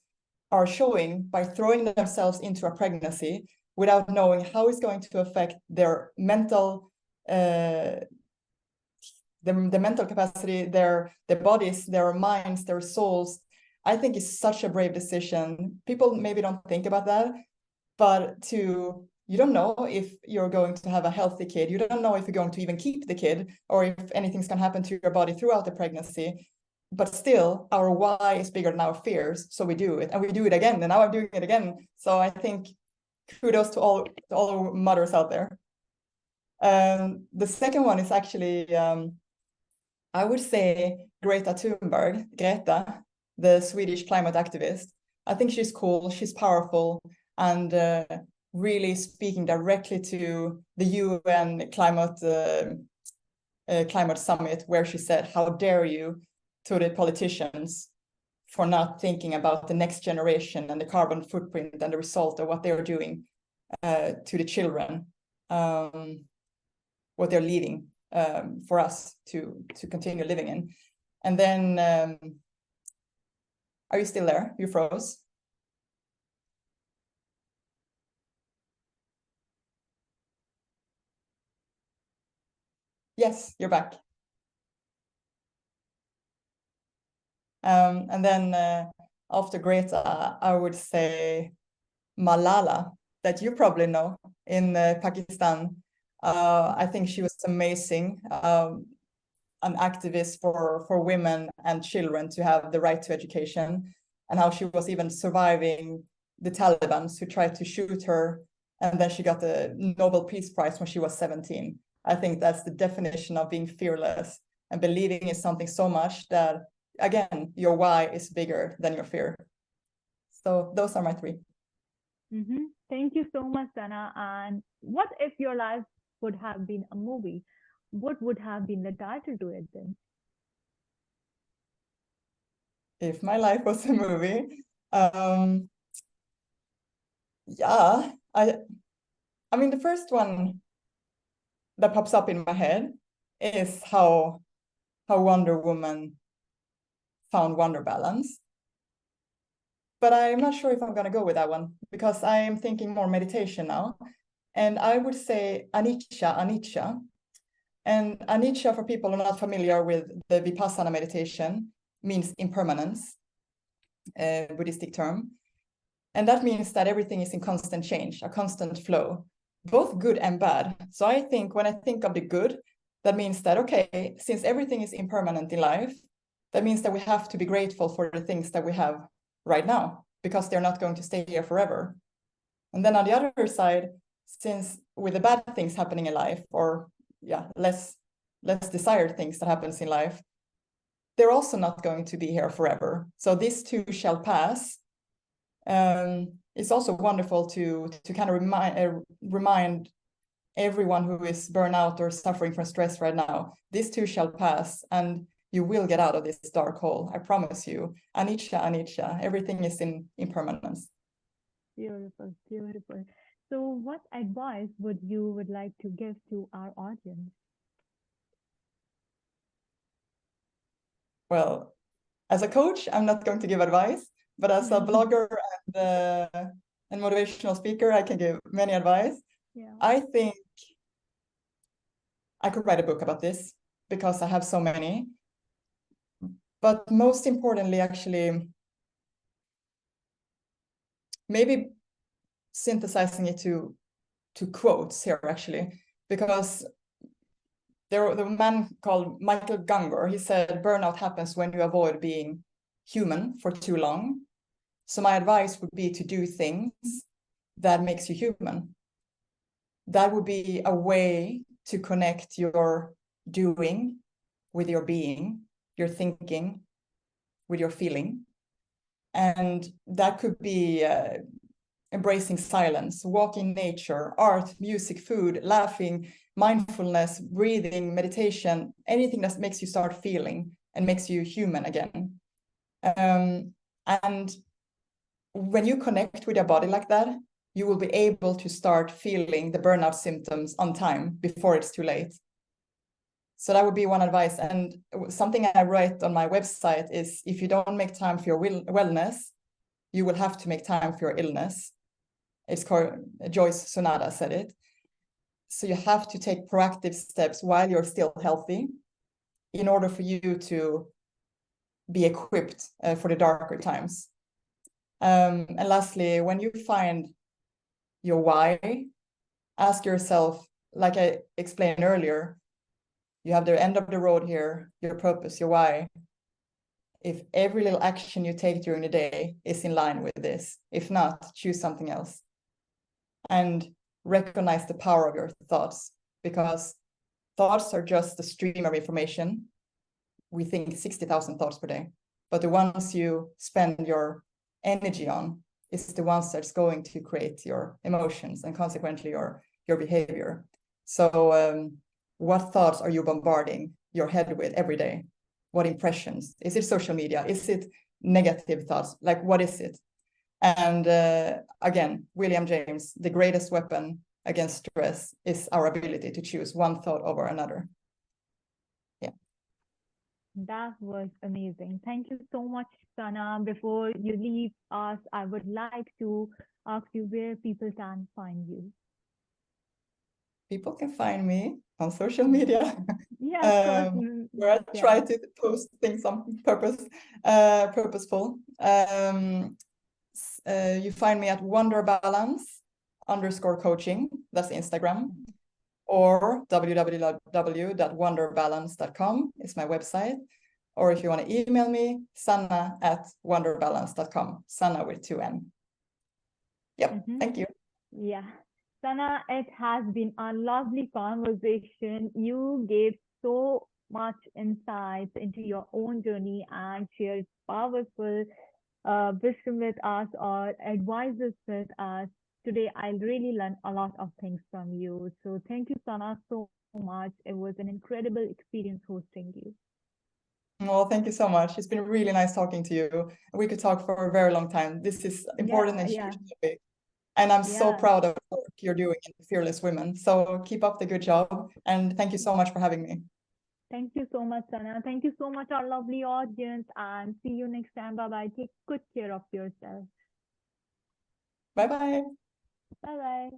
are showing by throwing themselves into a pregnancy without knowing how it's going to affect their mental the mental capacity, their bodies, their minds, their souls. I think it's such a brave decision. People maybe don't think about that, but you don't know if you're going to have a healthy kid. You don't know if you're going to even keep the kid, or if anything's going to happen to your body throughout the pregnancy. But still, our why is bigger than our fears, so we do it, and we do it again, and now I'm doing it again. So I think kudos to all mothers out there. The second one is actually I would say Greta Thunberg, Greta, the Swedish climate activist. I think she's cool, she's powerful, and really speaking directly to the UN climate summit, where she said, "How dare you," to the politicians for not thinking about the next generation and the carbon footprint and the result of what they are doing to the children, what they're leaving for us to continue living in. And then, are you still there? You froze. Yes, you're back. And then after Greta, I would say Malala, that you probably know, in Pakistan. I think she was amazing, an activist for women and children to have the right to education, and how she was even surviving the Taliban who tried to shoot her, and then she got the Nobel Peace Prize when she was 17. I think that's the definition of being fearless and believing in something so much that, again, your why is bigger than your fear. So those are my three. Mm-hmm. Thank you so much, Sana. And what if your life would have been a movie? What would have been the title to it then? If my life was a movie, yeah, I mean, the first one that pops up in my head is how Wonder Woman found WonderBalance. But I'm not sure if I'm gonna go with that one, because I am thinking more meditation now. And I would say anicca. And anicca, for people who are not familiar with the Vipassana meditation, means impermanence, Buddhistic term. And that means that everything is in constant change, a constant flow, both good and bad. So I think when I think of the good, that means that, okay, since everything is impermanent in life, that means that we have to be grateful for the things that we have right now, because they're not going to stay here forever. And then on the other side, since with the bad things happening in life, or less desired things that happens in life, they're also not going to be here forever. So this too shall pass. It's also wonderful to kind of remind everyone who is burnout or suffering from stress right now, this too shall pass, and you will get out of this dark hole. I promise you. Anicca, anicca. Everything is in impermanence. Beautiful, beautiful. So, what advice would like to give to our audience? Well, as a coach, I'm not going to give advice, but as a blogger and motivational speaker, I can give many advice. Yeah. I think I could write a book about this because I have so many. But most importantly, actually, maybe synthesizing it to quotes here, actually, because there was a man called Michael Gungor. He said, burnout happens when you avoid being human for too long. So my advice would be to do things that makes you human. That would be a way to connect your doing with your being, your thinking with your feeling. And that could be embracing silence, walk in nature, art, music, food, laughing, mindfulness, breathing, meditation, anything that makes you start feeling and makes you human again. And when you connect with your body like that, you will be able to start feeling the burnout symptoms on time before it's too late. So that would be one advice. And something I write on my website is, if you don't make time for your wellness, you will have to make time for your illness. It's called, Joyce Sonada said it. So you have to take proactive steps while you're still healthy in order for you to be equipped for the darker times. And lastly, when you find your why, ask yourself, like I explained earlier, you have the end of the road here, your purpose, your why. If every little action you take during the day is in line with this, if not, choose something else. And recognize the power of your thoughts, because thoughts are just a stream of information. We think 60,000 thoughts per day, but the ones you spend your energy on is the ones that's going to create your emotions and consequently your behavior. So what thoughts are you bombarding your head with every day? What impressions? Is it social media? Is it negative thoughts? Like, what is it? And again, William James, the greatest weapon against stress is our ability to choose one thought over another. Yeah. That was amazing. Thank you so much, Sanna. Before you leave us, I would like to ask you where people can find you. People can find me on social media. Yeah, of course. Where I Yeah. try to post things on purposeful. You find me at WonderBalance_coaching. That's Instagram. Or www.wonderbalance.com is my website. Or if you want to email me, sanna@wonderbalance.com. Sanna with 2 N. Yep, thank you. Yeah. Sanna, it has been a lovely conversation. You gave so much insights into your own journey and shared powerful wisdom with us or advices with us. Today, I really learned a lot of things from you. So thank you, Sanna, so much. It was an incredible experience hosting you. Well, thank you so much. It's been really nice talking to you. We could talk for a very long time. This is important and huge topic. And I'm so proud of the work you're doing in Fearless Women. So keep up the good job. And thank you so much for having me. Thank you so much, Sanna. Thank you so much, our lovely audience. And see you next time. Bye-bye. Take good care of yourself. Bye-bye. Bye-bye.